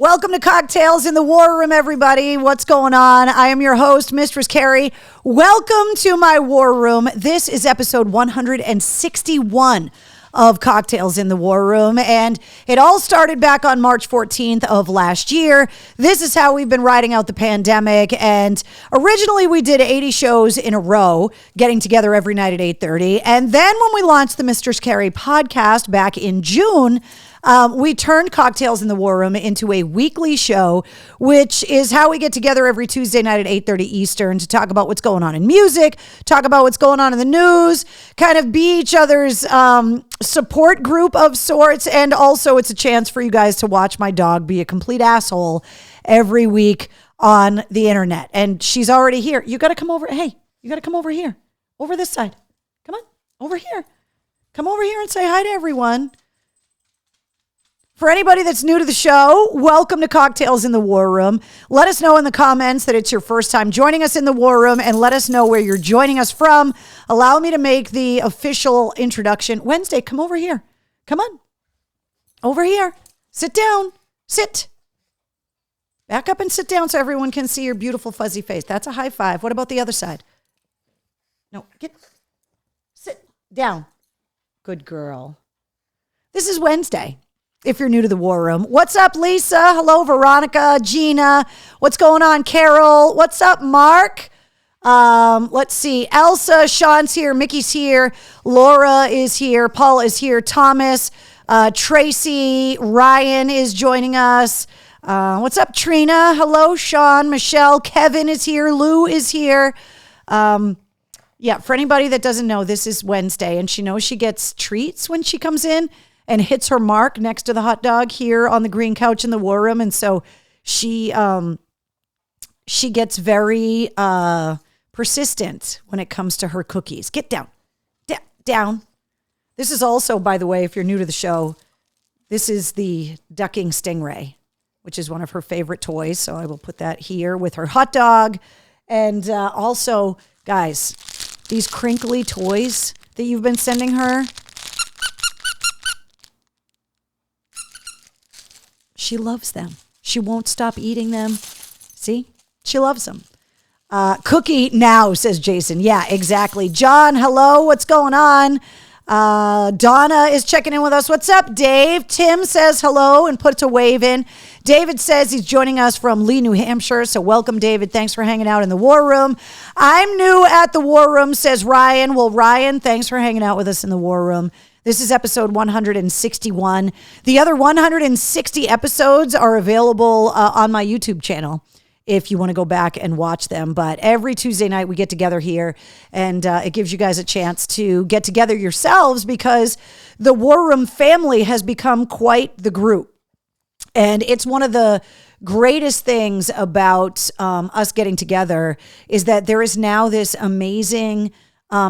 Welcome to Cocktails in the War Room, everybody. What's going on? I am your host, Mistress Carrie. Welcome to my War Room. This is episode 161 of Cocktails in the War Room, and it all started back on March 14th of last year. This is how we've been riding out the pandemic, and originally we did 80 shows in a row, getting together every night at 8:30, and then when we launched the Mistress Carrie podcast back in June, we turned Cocktails in the War Room into a weekly show, which is how we get together every Tuesday night at 8:30 Eastern to talk about what's going on in music, talk about what's going on in the news, kind of be each other's support group of sorts. And also it's a chance for you guys to watch my dog be a complete asshole every week on the internet. And she's already here. You got to come over. Hey, you got to come over here, over this side. Come on, over here. Come over here and say hi to everyone. For anybody that's new to the show, welcome to Cocktails in the War Room. Let us know in the comments that it's your first time joining us in the War Room, and let us know where you're joining us from. Allow me to make the official introduction. Wednesday, come over here. Come on. Over here. Sit down. Sit. Back up and sit down so everyone can see your beautiful fuzzy face. That's a high five. What about the other side? No, sit down. Good girl. This is Wednesday. If you're new to the War Room. What's up, Lisa? Hello, Veronica, Gina. What's going on, Carol? What's up, Mark? Let's see. Elsa, Sean's here. Mickey's here. Laura is here. Paul is here. Thomas, Tracy, Ryan is joining us. What's up, Trina? Hello, Sean, Michelle. Kevin is here. Lou is here. Yeah, for anybody that doesn't know, this is Wednesday, and she knows she gets treats when she comes in and hits her mark next to the hot dog here on the green couch in the War Room. And so she gets very persistent when it comes to her cookies. Get down. Down. This is also, by the way, if you're new to the show, this is the ducking stingray, which is one of her favorite toys. So I will put that here with her hot dog. And also, guys, these crinkly toys that you've been sending her, she loves them. She won't stop eating them. See? She loves them. Cookie now, says Jason. Yeah, exactly. John, hello. What's going on? Donna is checking in with us. What's up, Dave? Tim says hello and puts a wave in. David says he's joining us from Lee, New Hampshire. So welcome, David. Thanks for hanging out in the War Room. I'm new at the War Room, says Ryan. Well, Ryan, thanks for hanging out with us in the War Room. This is episode 161. The other 160 episodes are available on my YouTube channel if you want to go back and watch them. But every Tuesday night we get together here, and it gives you guys a chance to get together yourselves because the War Room family has become quite the group. And it's one of the greatest things about us getting together is that there is now this amazing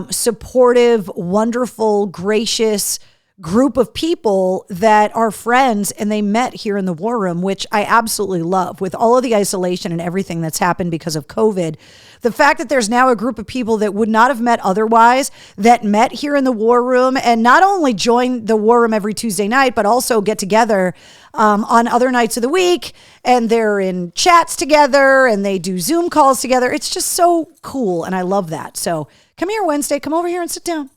supportive, wonderful, gracious group of people that are friends, and they met here in the War Room, which I absolutely love. With all of the isolation and everything that's happened because of COVID, the fact that there's now a group of people that would not have met otherwise that met here in the War Room, and not only join the War Room every Tuesday night, but also get together on other nights of the week, and they're in chats together and they do Zoom calls together. It's just so cool, and I love that. So come here, Wednesday. Come over here and sit down.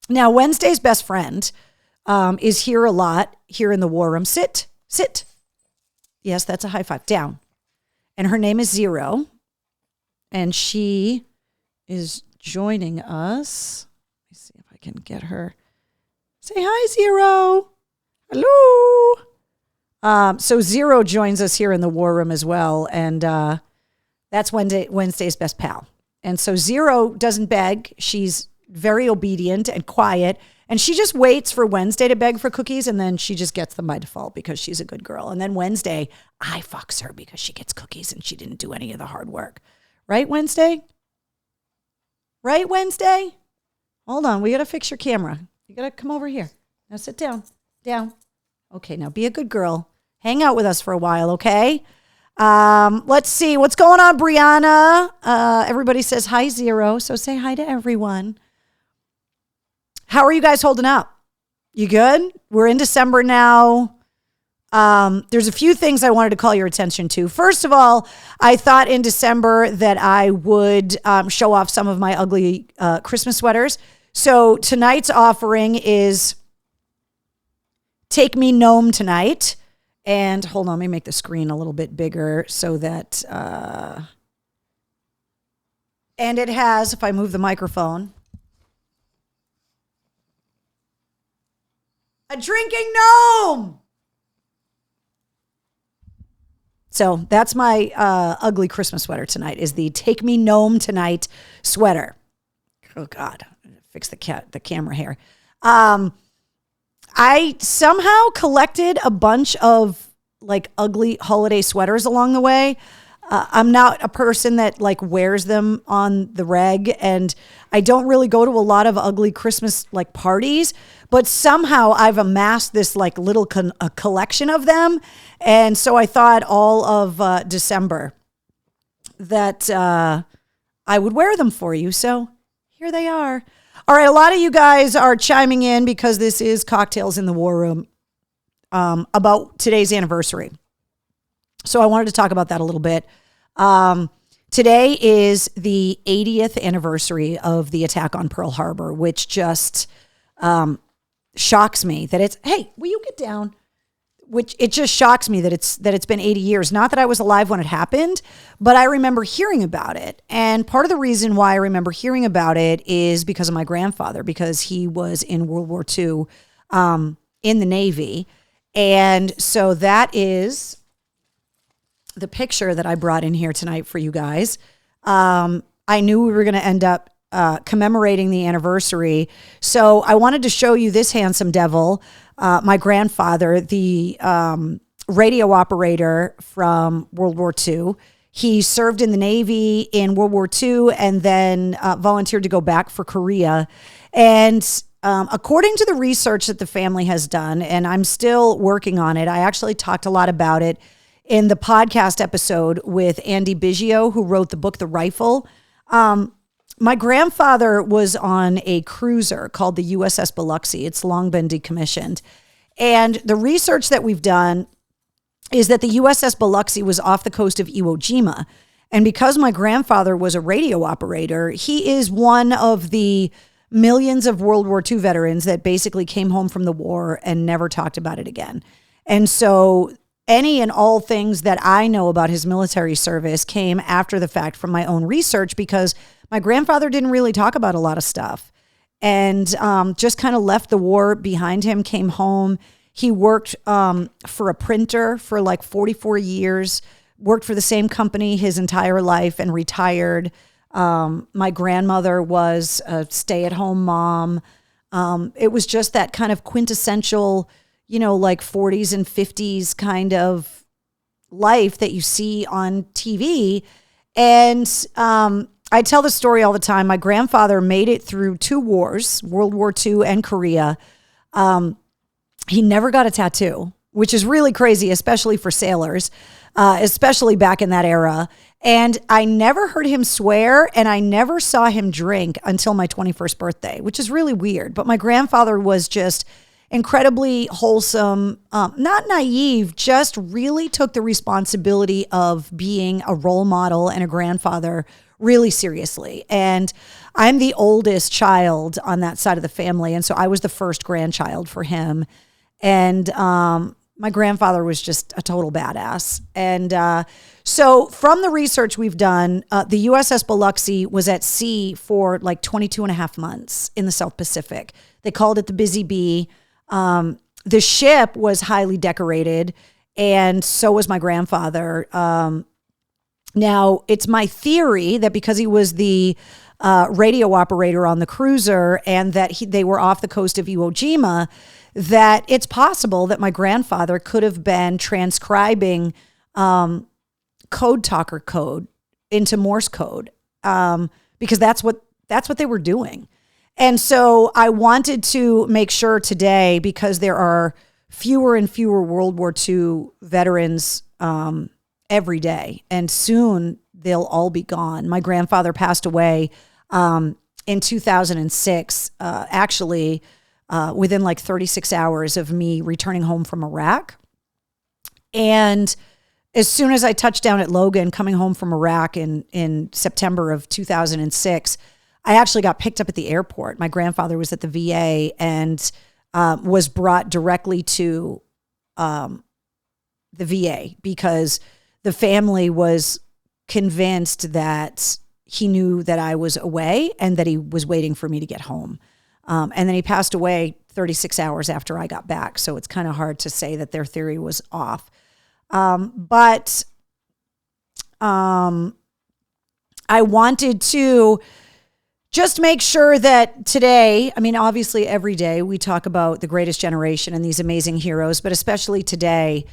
Now, Wednesday's best friend is here a lot here in the War Room. Sit. Yes, that's a high five. Down. And her name is Zero. And she is joining us. Let me see if I can get her. Say hi, Zero. Hello. So Zero joins us here in the War Room as well. And that's Wednesday's best pal. And so Zero doesn't beg. She's very obedient and quiet. And she just waits for Wednesday to beg for cookies. And then she just gets them by default because she's a good girl. And then Wednesday, I fucks her because she gets cookies and she didn't do any of the hard work. Right, Wednesday? Right, Wednesday? Hold on. We got to fix your camera. You got to come over here. Now sit down. Down. Okay, now be a good girl. Hang out with us for a while, okay? Let's see. What's going on, Brianna? Everybody says hi, Zero. So say hi to everyone. How are you guys holding up? You good? We're in December now. there's a few things I wanted to call your attention to. First of all, I thought in December that I would show off some of my ugly Christmas sweaters. So tonight's offering is Take Me Gnome Tonight. And hold on, let me make the screen a little bit bigger so that, and it has, if I move the microphone, a drinking gnome. So that's my ugly Christmas sweater tonight, is the Take Me Gnome Tonight sweater. Oh, God. Fix the camera here. I somehow collected a bunch of like ugly holiday sweaters along the way. I'm not a person that like wears them on the reg, and I don't really go to a lot of ugly Christmas like parties, but somehow I've amassed this like little a collection of them. And so I thought all of December that I would wear them for you. So here they are. All right, a lot of you guys are chiming in because this is Cocktails in the War Room about today's anniversary. So I wanted to talk about that a little bit. Today is the 80th anniversary of the attack on Pearl Harbor, which just shocks me that it's, hey, will you get down? Which it just shocks me that it's been 80 years. Not that I was alive when it happened, but I remember hearing about it. And part of the reason why I remember hearing about it is because of my grandfather, because he was in World War II in the Navy. And so that is the picture that I brought in here tonight for you guys. I knew we were going to end up commemorating the anniversary. So I wanted to show you this handsome devil. My grandfather, the radio operator from World War II. He served in the Navy in World War II and then volunteered to go back for Korea. And according to the research that the family has done, and I'm still working on it, I actually talked a lot about it in the podcast episode with Andy Biggio, who wrote the book, The Rifle. My grandfather was on a cruiser called the USS Biloxi. It's long been decommissioned. And the research that we've done is that the USS Biloxi was off the coast of Iwo Jima. And because my grandfather was a radio operator, he is one of the millions of World War II veterans that basically came home from the war and never talked about it again. And so any and all things that I know about his military service came after the fact from my own research, because my grandfather didn't really talk about a lot of stuff and just kind of left the war behind him, came home. He worked for a printer for like 44 years, worked for the same company his entire life and retired. My grandmother was a stay-at-home mom. It was just that kind of quintessential, like 40s and 50s kind of life that you see on TV. And I tell the story all the time. My grandfather made it through 2 wars, World War II and Korea. He never got a tattoo, which is really crazy, especially for sailors, especially back in that era. And I never heard him swear, and I never saw him drink until my 21st birthday, which is really weird. But my grandfather was just incredibly wholesome, not naive, just really took the responsibility of being a role model and a grandfather really seriously. And I'm the oldest child on that side of the family. And so I was the first grandchild for him. And my grandfather was just a total badass. And so from the research we've done, the USS Biloxi was at sea for like 22 and a half months in the South Pacific. They called it the Busy Bee. The ship was highly decorated, and so was my grandfather. Now, it's my theory that because he was the radio operator on the cruiser and that they were off the coast of Iwo Jima, that it's possible that my grandfather could have been transcribing code talker code into Morse code, because that's what they were doing. And so I wanted to make sure today, because there are fewer and fewer World War II veterans every day, and soon they'll all be gone. My grandfather passed away in 2006, actually within like 36 hours of me returning home from Iraq. And as soon as I touched down at Logan, coming home from Iraq in September of 2006, I actually got picked up at the airport. My grandfather was at the VA and was brought directly to the VA because the family was convinced that he knew that I was away and that he was waiting for me to get home. And then he passed away 36 hours after I got back. So it's kind of hard to say that their theory was off. But I wanted to just make sure that today, I mean, obviously every day we talk about the greatest generation and these amazing heroes, but especially today,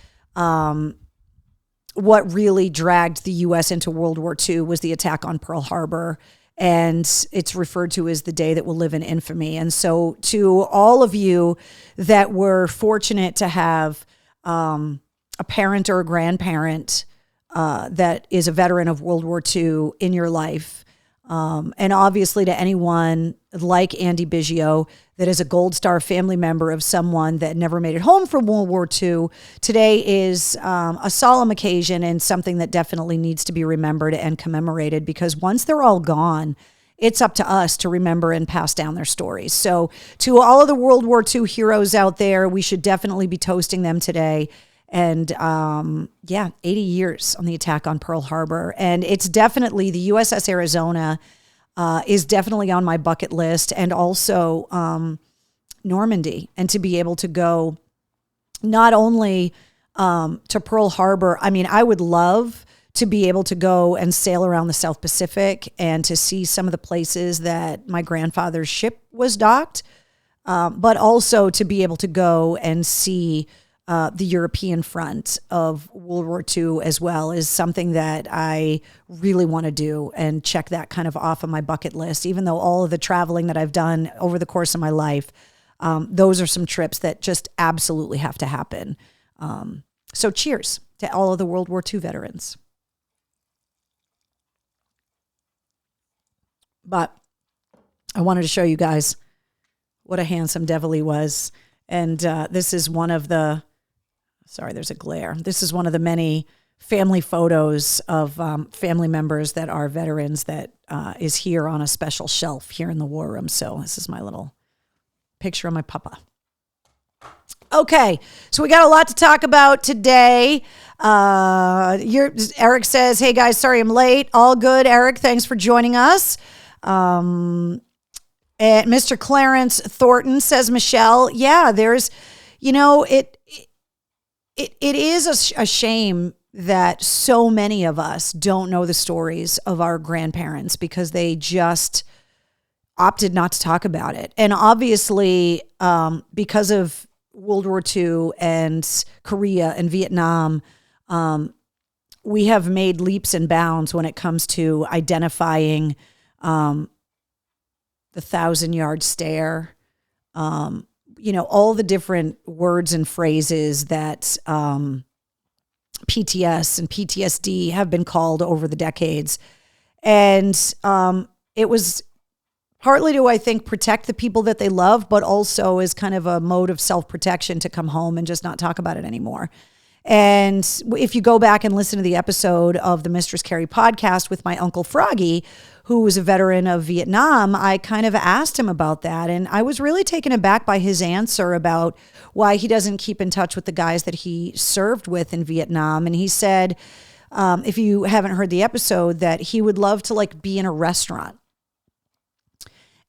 what really dragged the U.S. into World War II was the attack on Pearl Harbor. And it's referred to as the day that will live in infamy. And so to all of you that were fortunate to have a parent or a grandparent that is a veteran of World War II in your life, and obviously to anyone like Andy Biggio that is a Gold Star family member of someone that never made it home from World War II, today is a solemn occasion and something that definitely needs to be remembered and commemorated, because once they're all gone, it's up to us to remember and pass down their stories. So to all of the World War II heroes out there, we should definitely be toasting them today. And 80 years on the attack on Pearl Harbor. And it's definitely the USS Arizona is definitely on my bucket list, and also Normandy, and to be able to go not only to Pearl Harbor. I mean, I would love to be able to go and sail around the South Pacific and to see some of the places that my grandfather's ship was docked, but also to be able to go and see the European front of World War II as well is something that I really want to do and check that kind of off of my bucket list. Even though all of the traveling that I've done over the course of my life, those are some trips that just absolutely have to happen. So cheers to all of the World War II veterans. But I wanted to show you guys what a handsome devil he was. And this is one of the, sorry, there's a glare. This is one of the many family photos of family members that are veterans that is here on a special shelf here in the war room. So this is my little picture of my papa. Okay, so we got a lot to talk about today. Eric says, hey guys, sorry I'm late. All good, Eric. Thanks for joining us. And Mr. Clarence Thornton says, Michelle, yeah, there's, it is a shame that so many of us don't know the stories of our grandparents because they just opted not to talk about it. And obviously, because of World War II and Korea and Vietnam, we have made leaps and bounds when it comes to identifying the 1,000-yard stare, all the different words and phrases that PTS and PTSD have been called over the decades. And it was partly to, I think, protect the people that they love, but also as kind of a mode of self-protection to come home and just not talk about it anymore. And if you go back and listen to the episode of the Mistress Carrie podcast with my Uncle Froggy, who was a veteran of Vietnam, I kind of asked him about that. And I was really taken aback by his answer about why he doesn't keep in touch with the guys that he served with in Vietnam. And he said, if you haven't heard the episode, that he would love to be in a restaurant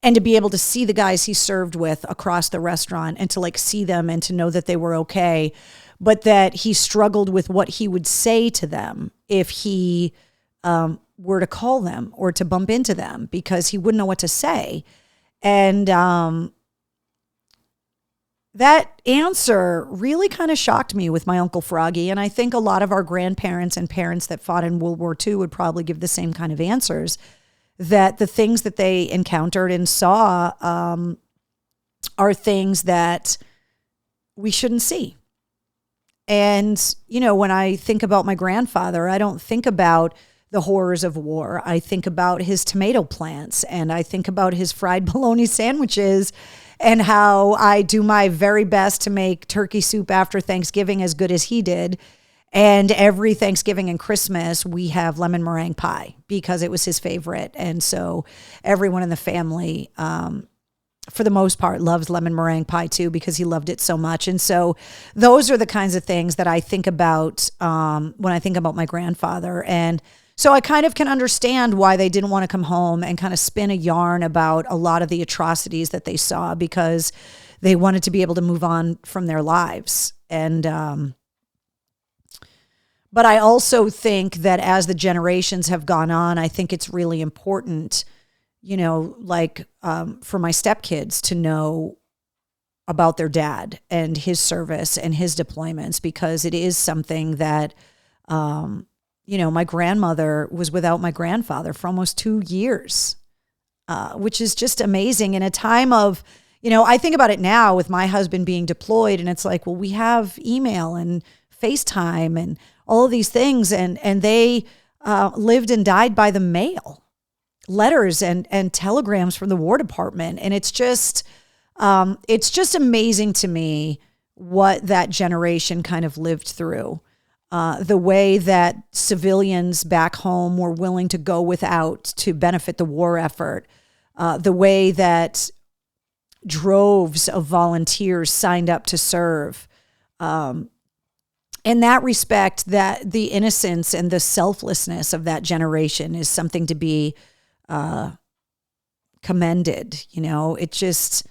and to be able to see the guys he served with across the restaurant and to see them and to know that they were okay. But that he struggled with what he would say to them if he were to call them or to bump into them, because he wouldn't know what to say. And that answer really kind of shocked me with my Uncle Froggy. And I think a lot of our grandparents and parents that fought in World War II would probably give the same kind of answers, that the things that they encountered and saw are things that we shouldn't see. And, when I think about my grandfather, I don't think about the horrors of war. I think about his tomato plants, and I think about his fried bologna sandwiches, and how I do my very best to make turkey soup after Thanksgiving as good as he did. And every Thanksgiving and Christmas, we have lemon meringue pie because it was his favorite. And so everyone in the family, for the most part, loves lemon meringue pie too, because he loved it so much. And so those are the kinds of things that I think about when I think about my grandfather. And so I kind of can understand why they didn't want to come home and kind of spin a yarn about a lot of the atrocities that they saw, because they wanted to be able to move on from their lives. And, but I also think that as the generations have gone on, I think it's really important, you know, like for my stepkids to know about their dad and his service and his deployments, because it is something that, you know, my grandmother was without my grandfather for almost 2 years, which is just amazing in a time of, you know, I think about it now with my husband being deployed, and it's like, well, we have email and FaceTime and all of these things, and they lived and died by the mail, letters and telegrams from the War Department. And it's just amazing to me what that generation kind of lived through. The way that civilians back home were willing to go without to benefit the war effort, the way that droves of volunteers signed up to serve. In that respect, that the innocence and the selflessness of that generation is something to be commended. You know, it's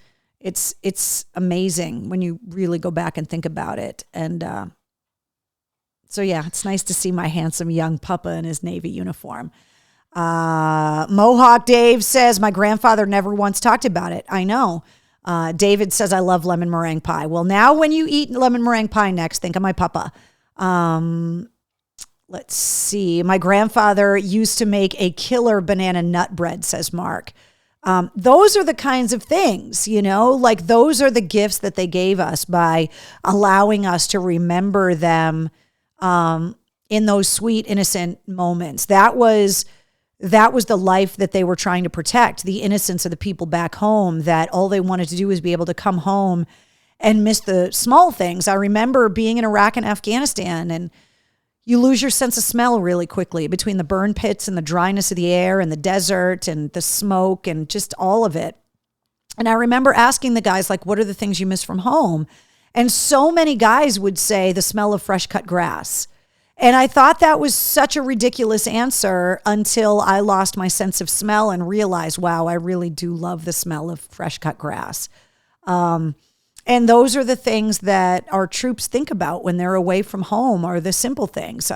amazing when you really go back and think about it. And so, yeah, it's nice to see my handsome young papa in his Navy uniform. Mohawk Dave says, my grandfather never once talked about it. I know. David says, I love lemon meringue pie. Well, now when you eat lemon meringue pie next, think of my papa. Let's see. My grandfather used to make a killer banana nut bread, says Mark. Those are the kinds of things, you know, like those are the gifts that they gave us by allowing us to remember them in those sweet, innocent moments. That was the life that they were trying to protect, the innocence of the people back home, that all they wanted to do was be able to come home and miss the small things. I remember being in Iraq and Afghanistan, and you lose your sense of smell really quickly between the burn pits and the dryness of the air and the desert and the smoke and just all of it. And I remember asking the guys, like, what are the things you miss from home? And so many guys would say the smell of fresh cut grass. And I thought that was such a ridiculous answer until I lost my sense of smell and realized, wow, I really do love the smell of fresh cut grass. And those are the things that our troops think about when they're away from home, are the simple things.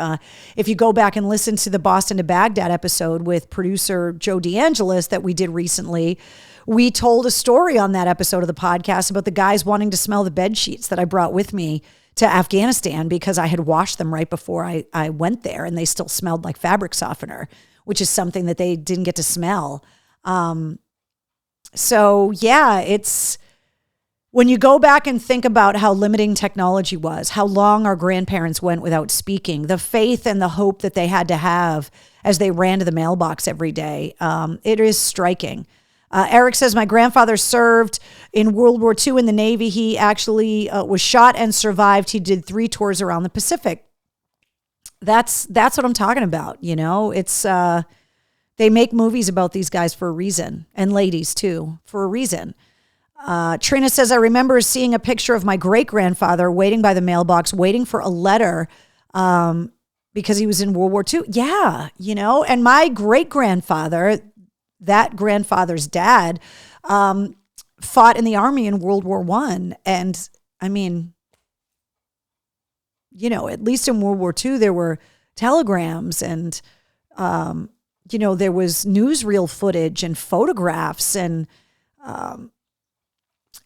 If you go back and listen to the Boston to Baghdad episode with producer Joe DeAngelis that we did recently, we told a story on that episode of the podcast about the guys wanting to smell the bed sheets that I brought with me to Afghanistan because I had washed them right before I went there, and they still smelled like fabric softener, which is something that they didn't get to smell. So yeah, it's, when you go back and think about how limiting technology was, how long our grandparents went without speaking, the faith and the hope that they had to have as they ran to the mailbox every day, it is striking. Eric says, my grandfather served in World War II in the Navy. He actually was shot and survived. He did 3 tours around the Pacific. That's what I'm talking about. You know, it's, they make movies about these guys for a reason, and ladies too, for a reason. Trina says, I remember seeing a picture of my great-grandfather waiting by the mailbox, waiting for a letter because he was in World War II. Yeah, you know, and my great-grandfather, that grandfather's dad, fought in the army in World War I. And I mean, you know, at least in World War II, there were telegrams and, you know, there was newsreel footage and photographs, and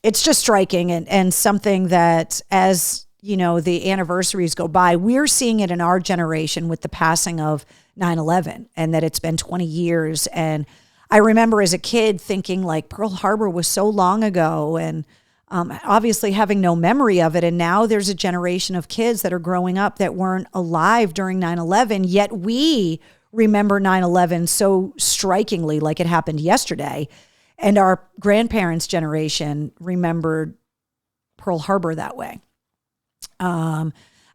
it's just striking and something that, as you know, the anniversaries go by, we're seeing it in our generation with the passing of 9/11, and that it's been 20 years. And I remember as a kid thinking, like, Pearl Harbor was so long ago, and obviously having no memory of it. And now there's a generation of kids that are growing up that weren't alive during 9/11, yet we remember 9/11 so strikingly, like it happened yesterday. And our grandparents' generation remembered Pearl Harbor that way.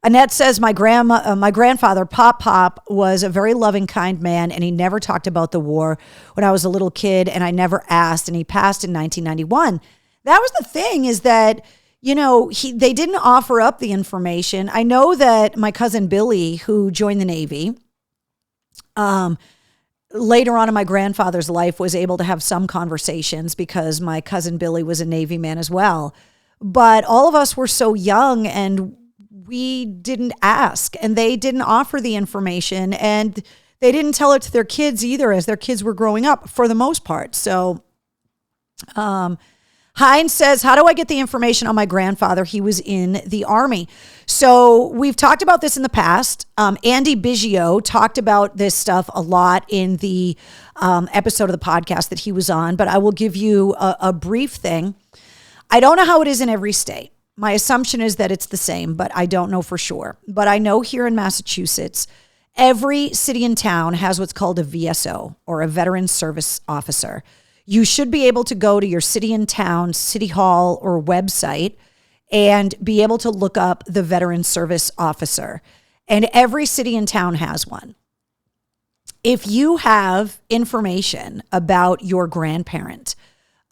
Annette says, my grandfather, Pop, was a very loving, kind man, and he never talked about the war when I was a little kid, and I never asked, and he passed in 1991. That was the thing, is that, they didn't offer up the information. I know that my cousin Billy, who joined the Navy, later on in my grandfather's life, was able to have some conversations because my cousin Billy was a Navy man as well. But all of us were so young, and we didn't ask, and they didn't offer the information, and they didn't tell it to their kids either as their kids were growing up for the most part. So Hines says, how do I get the information on my grandfather? He was in the Army. So we've talked about this in the past. Andy Biggio talked about this stuff a lot in the episode of the podcast that he was on, but I will give you a brief thing. I don't know how it is in every state. My assumption is that it's the same, but I don't know for sure. But I know here in Massachusetts, every city and town has what's called a VSO, or a Veteran Service Officer. You should be able to go to your city and town, city hall, or website and be able to look up the Veteran Service Officer. And every city and town has one. If you have information about your grandparent,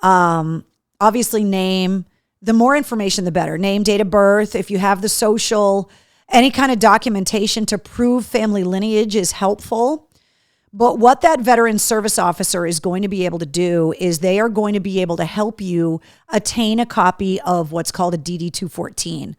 obviously name, the more information, the better. Name, date of birth. If you have the social, any kind of documentation to prove family lineage is helpful. But what that Veteran Service Officer is going to be able to do is they are going to be able to help you attain a copy of what's called a DD-214.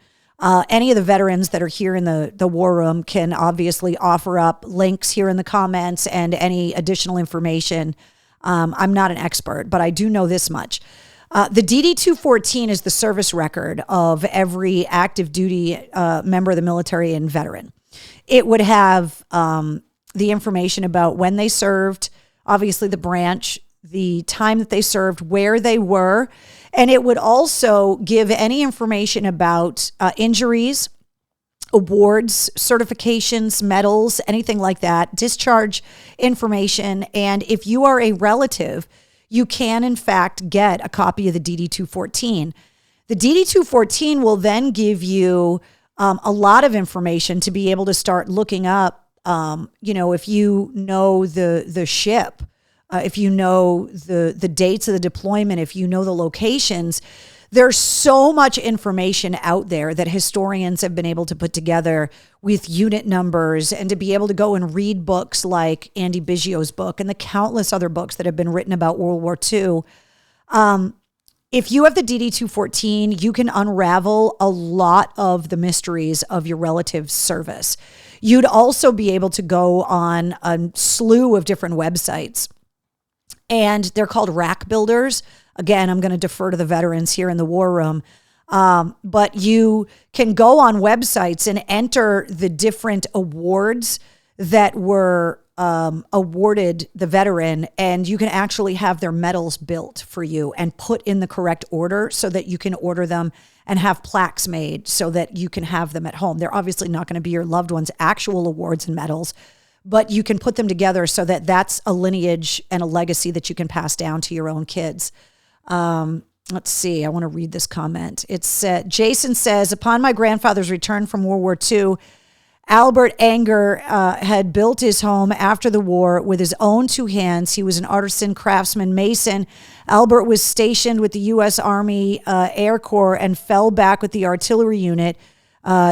Any of the veterans that are here in the war room can obviously offer up links here in the comments and any additional information. I'm not an expert, but I do know this much. The DD-214 is the service record of every active duty member of the military and veteran. It would have the information about when they served, obviously the branch, the time that they served, where they were, and it would also give any information about injuries, awards, certifications, medals, anything like that, discharge information. And if you are a relative, you can, in fact, get a copy of the DD-214. The DD-214 will then give you a lot of information to be able to start looking up, if you know the ship, if you know the dates of the deployment, if you know the locations. There's so much information out there that historians have been able to put together with unit numbers, and to be able to go and read books like Andy Biggio's book and the countless other books that have been written about World War II. If you have the DD-214, you can unravel a lot of the mysteries of your relative's service. You'd also be able to go on a slew of different websites, and they're called rack builders. Again, I'm going to defer to the veterans here in the war room. But you can go on websites and enter the different awards that were awarded the veteran, and you can actually have their medals built for you and put in the correct order so that you can order them and have plaques made so that you can have them at home. They're obviously not going to be your loved one's actual awards and medals, but you can put them together so that that's a lineage and a legacy that you can pass down to your own kids. Let's see. I want to read this comment. It's Jason says, upon my grandfather's return from World War II, Albert Anger had built his home after the war with his own two hands. He was an artisan, craftsman, mason. Albert was stationed with the U.S. Army Air Corps and fell back with the artillery unit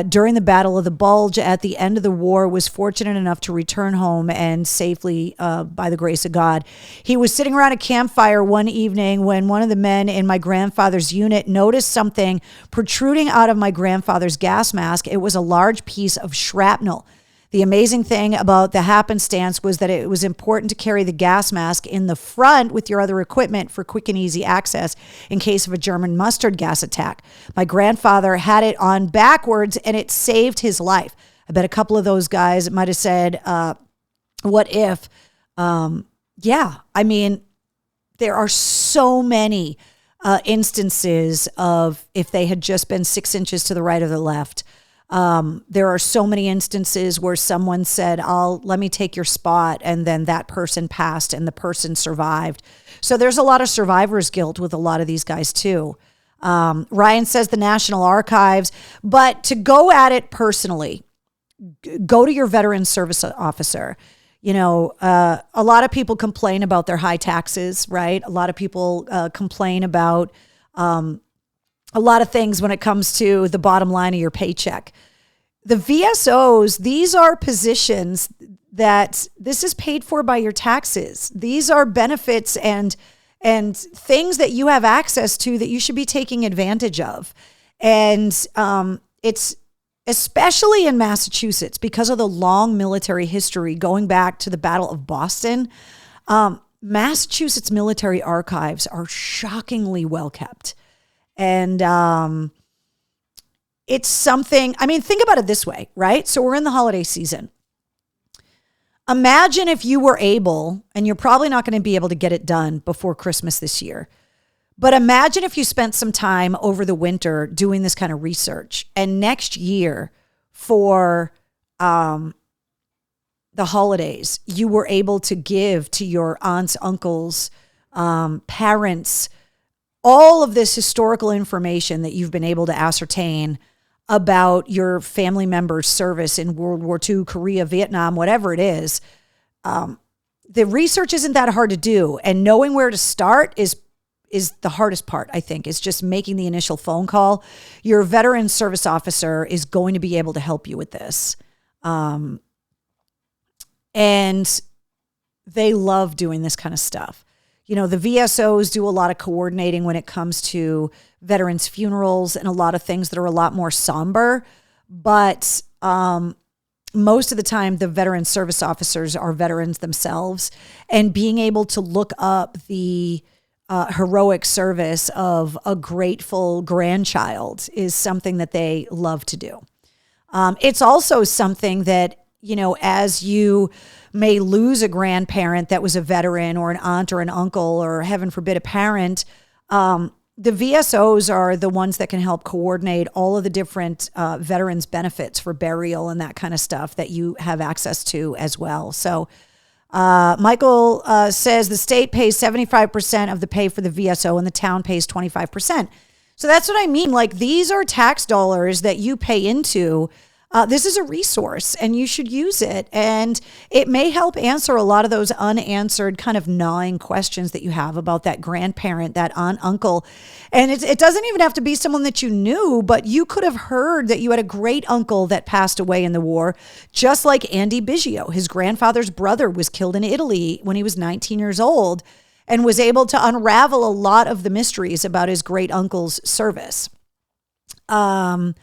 during the Battle of the Bulge at the end of the war, was fortunate enough to return home and safely by the grace of God. He was sitting around a campfire one evening when one of the men in my grandfather's unit noticed something protruding out of my grandfather's gas mask. It was a large piece of shrapnel. The amazing thing about the happenstance was that it was important to carry the gas mask in the front with your other equipment for quick and easy access in case of a German mustard gas attack. My grandfather had it on backwards, and it saved his life. I bet a couple of those guys might have said, what if? I mean, there are so many instances of if they had just been 6 inches to the right or the left. There are so many instances where someone said, let me take your spot. And then that person passed and the person survived. So there's a lot of survivor's guilt with a lot of these guys too. Ryan says the National Archives, but to go at it personally, go to your veteran service officer. You know, a lot of people complain about their high taxes, right? A lot of people complain about a lot of things when it comes to the bottom line of your paycheck. The VSOs, these are positions that this is paid for by your taxes. These are benefits and things that you have access to that you should be taking advantage of. And it's especially in Massachusetts because of the long military history going back to the Battle of Boston. Massachusetts military archives are shockingly well kept. And it's something, I mean, think about it this way, right? So we're in the holiday season. Imagine if you were able, and you're probably not going to be able to get it done before Christmas this year, but imagine if you spent some time over the winter doing this kind of research, and next year for the holidays, you were able to give to your aunts, uncles, parents, all of this historical information that you've been able to ascertain about your family member's service in World War II, Korea, Vietnam, whatever it is. The research isn't that hard to do, and knowing where to start is the hardest part, I think, is just making the initial phone call. Your veteran service officer is going to be able to help you with this. And they love doing this kind of stuff. You know, the VSOs do a lot of coordinating when it comes to veterans' funerals and a lot of things that are a lot more somber. But most of the time, the veteran service officers are veterans themselves. And being able to look up the heroic service of a grateful grandchild is something that they love to do. It's also something that, you know, as you may lose a grandparent that was a veteran, or an aunt or an uncle, or heaven forbid a parent, the VSOs are the ones that can help coordinate all of the different veterans benefits for burial and that kind of stuff that you have access to as well. So Michael says the state pays 75% of the pay for the VSO and the town pays 25%. So that's what I mean. Like, these are tax dollars that you pay into. This is a resource and you should use it. And it may help answer a lot of those unanswered kind of gnawing questions that you have about that grandparent, that aunt, uncle. And it doesn't even have to be someone that you knew, but you could have heard that you had a great uncle that passed away in the war, just like Andy Biggio. His grandfather's brother was killed in Italy when he was 19 years old and was able to unravel a lot of the mysteries about his great uncle's service. So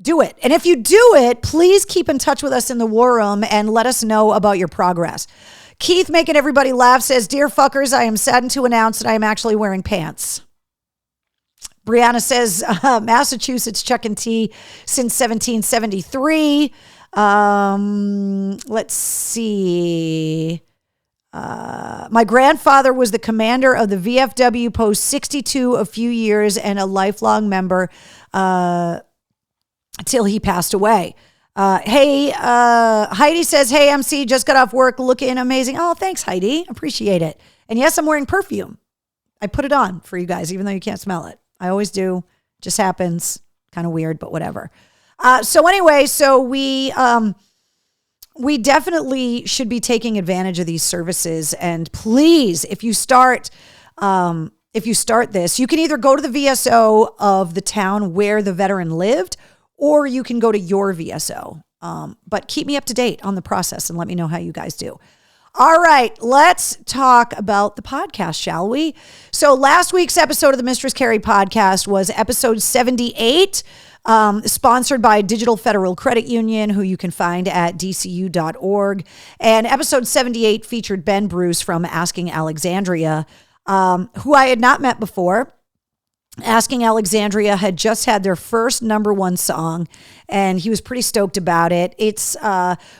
do it. And if you do it, please keep in touch with us in the War Room and let us know about your progress. Keith, making everybody laugh, says, "Dear fuckers, I am saddened to announce that I am actually wearing pants." Brianna says, Massachusetts Chuck and Tea since 1773. Let's see. My grandfather was the commander of the VFW Post 62 a few years and a lifelong member till he passed away. Heidi says, "Hey, MC, just got off work looking amazing." Oh, thanks, Heidi. Appreciate it. And yes, I'm wearing perfume. I put it on for you guys, even though you can't smell it. I always do. Just happens. Kind of weird, but whatever. So we definitely should be taking advantage of these services. And please, if you start this, you can either go to the VSO of the town where the veteran lived, or you can go to your VSO. But keep me up to date on the process and let me know how you guys do. All right, let's talk about the podcast, shall we? So last week's episode of the Mistress Carrie podcast was episode 78. Sponsored by Digital Federal Credit Union, who you can find at dcu.org. And episode 78 featured Ben Bruce from Asking Alexandria, who I had not met before. Asking Alexandria had just had their first #1 song, and he was pretty stoked about it. It's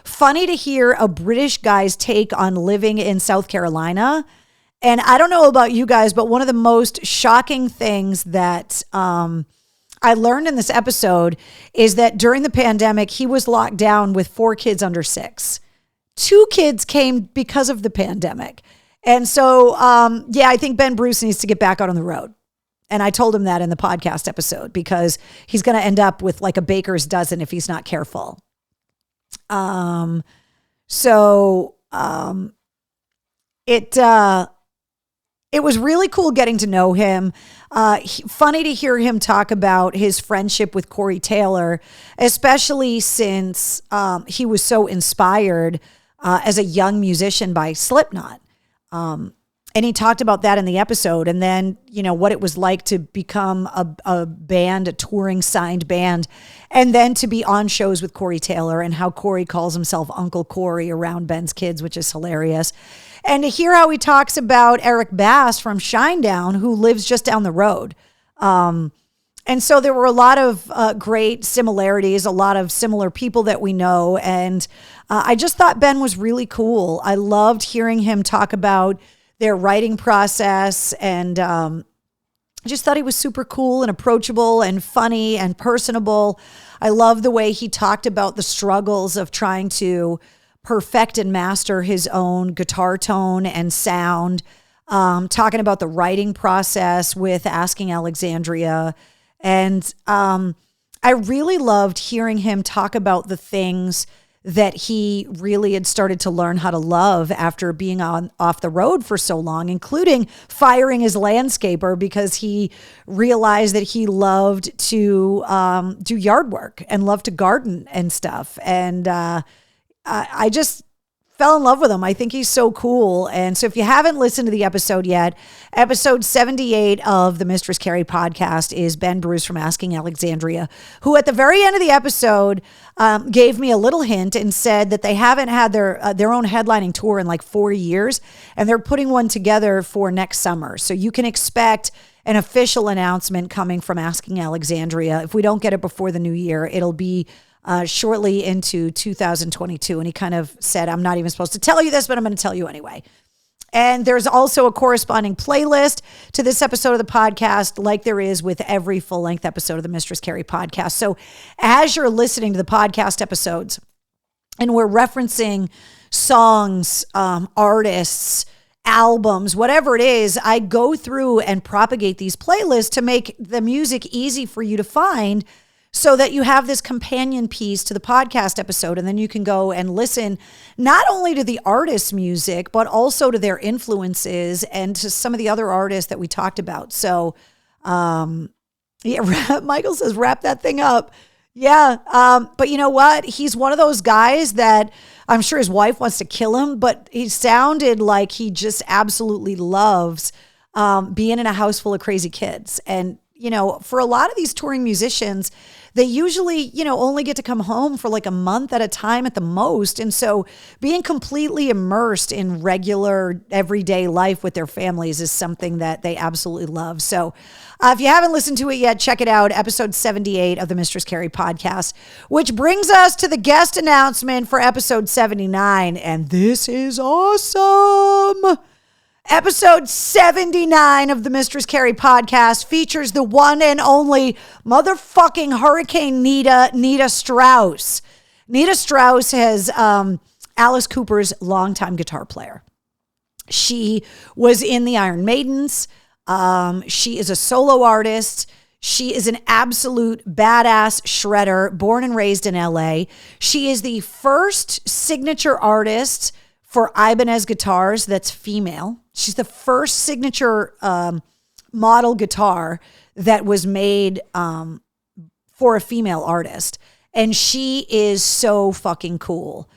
funny to hear a British guy's take on living in South Carolina. And I don't know about you guys, but one of the most shocking things that I learned in this episode is that during the pandemic, he was locked down with 4 kids under 6. 2 kids came because of the pandemic. And so, I think Ben Bruce needs to get back out on the road. And I told him that in the podcast episode because he's going to end up with like a baker's dozen if he's not careful. It was really cool getting to know him. Funny to hear him talk about his friendship with Corey Taylor, especially since he was so inspired as a young musician by Slipknot. And he talked about that in the episode, and then, what it was like to become a band, a touring signed band, and then to be on shows with Corey Taylor, and how Corey calls himself Uncle Corey around Ben's kids, which is hilarious. And to hear how he talks about Eric Bass from Shinedown, who lives just down the road. And so there were a lot of great similarities, a lot of similar people that we know. And I just thought Ben was really cool. I loved hearing him talk about their writing process, and I just thought he was super cool and approachable and funny and personable. I love the way he talked about the struggles of trying to perfect and master his own guitar tone and sound, talking about the writing process with Asking Alexandria. And I really loved hearing him talk about the things that he really had started to learn how to love after being off the road for so long, including firing his landscaper because he realized that he loved to do yard work and loved to garden and stuff. And I just fell in love with him. I think he's so cool. And so if you haven't listened to the episode yet, episode 78 of the Mistress Carrie podcast is Ben Bruce from Asking Alexandria, who at the very end of the episode gave me a little hint and said that they haven't had their own headlining tour in like 4 years, and they're putting one together for next summer. So you can expect an official announcement coming from Asking Alexandria. If we don't get it before the new year, it'll be shortly into 2022. And he kind of said, I'm not even supposed to tell you this, but I'm going to tell you anyway. And there's also a corresponding playlist to this episode of the podcast, like there is with every full-length episode of the Mistress Carrie podcast. So as you're listening to the podcast episodes, and we're referencing songs, artists, albums, whatever it is, I go through and propagate these playlists to make the music easy for you to find, so that you have this companion piece to the podcast episode. And then you can go and listen not only to the artist's music, but also to their influences and to some of the other artists that we talked about. So, Michael says, wrap that thing up. Yeah. But you know what? He's one of those guys that I'm sure his wife wants to kill him, but he sounded like he just absolutely loves being in a house full of crazy kids. And, for a lot of these touring musicians, they usually, only get to come home for like a month at a time at the most. And so being completely immersed in regular everyday life with their families is something that they absolutely love. So if you haven't listened to it yet, check it out. Episode 78 of the Mistress Carrie podcast, which brings us to the guest announcement for episode 79. And this is awesome. Episode 79 of the Mistress Carrie podcast features the one and only motherfucking Hurricane Nita Strauss. Nita Strauss has Alice Cooper's longtime guitar player. She was in the Iron Maidens. She is a solo artist. She is an absolute badass shredder, born and raised in LA. She is the first signature artist for Ibanez guitars that's female. She's the first signature model guitar that was made for a female artist. And she is so fucking cool.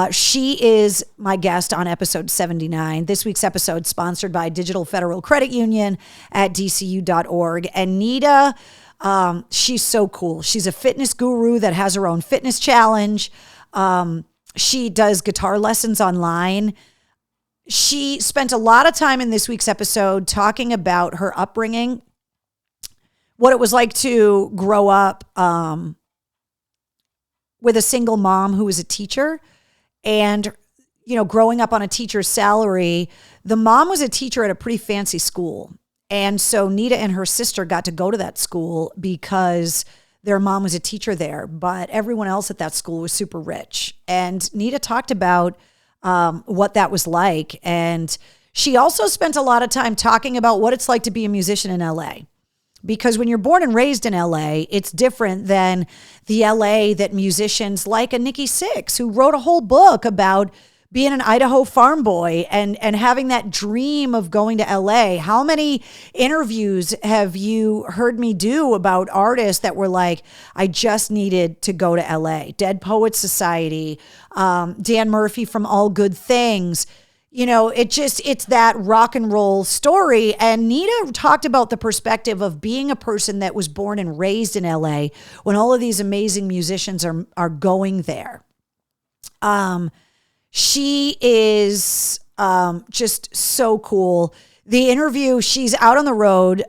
She is my guest on episode 79. This week's episode sponsored by Digital Federal Credit Union at dcu.org. And Nita, she's so cool. She's a fitness guru that has her own fitness challenge. She does guitar lessons online. She spent a lot of time in this week's episode talking about her upbringing, what it was like to grow up with a single mom who was a teacher, and, growing up on a teacher's salary. The mom was a teacher at a pretty fancy school. And so Nita and her sister got to go to that school because their mom was a teacher there, but everyone else at that school was super rich. And Nita talked about what that was like. And she also spent a lot of time talking about what it's like to be a musician in LA. Because when you're born and raised in LA, it's different than the LA that musicians like a Nikki Sixx, who wrote a whole book about being an Idaho farm boy and having that dream of going to LA. How many interviews have you heard me do about artists that were like, I just needed to go to LA? Dead Poets Society, Dan Murphy from All Good Things. You know, it's that rock and roll story. And Nita talked about the perspective of being a person that was born and raised in LA when all of these amazing musicians are going there. She is just so cool. The interview, she's out on the road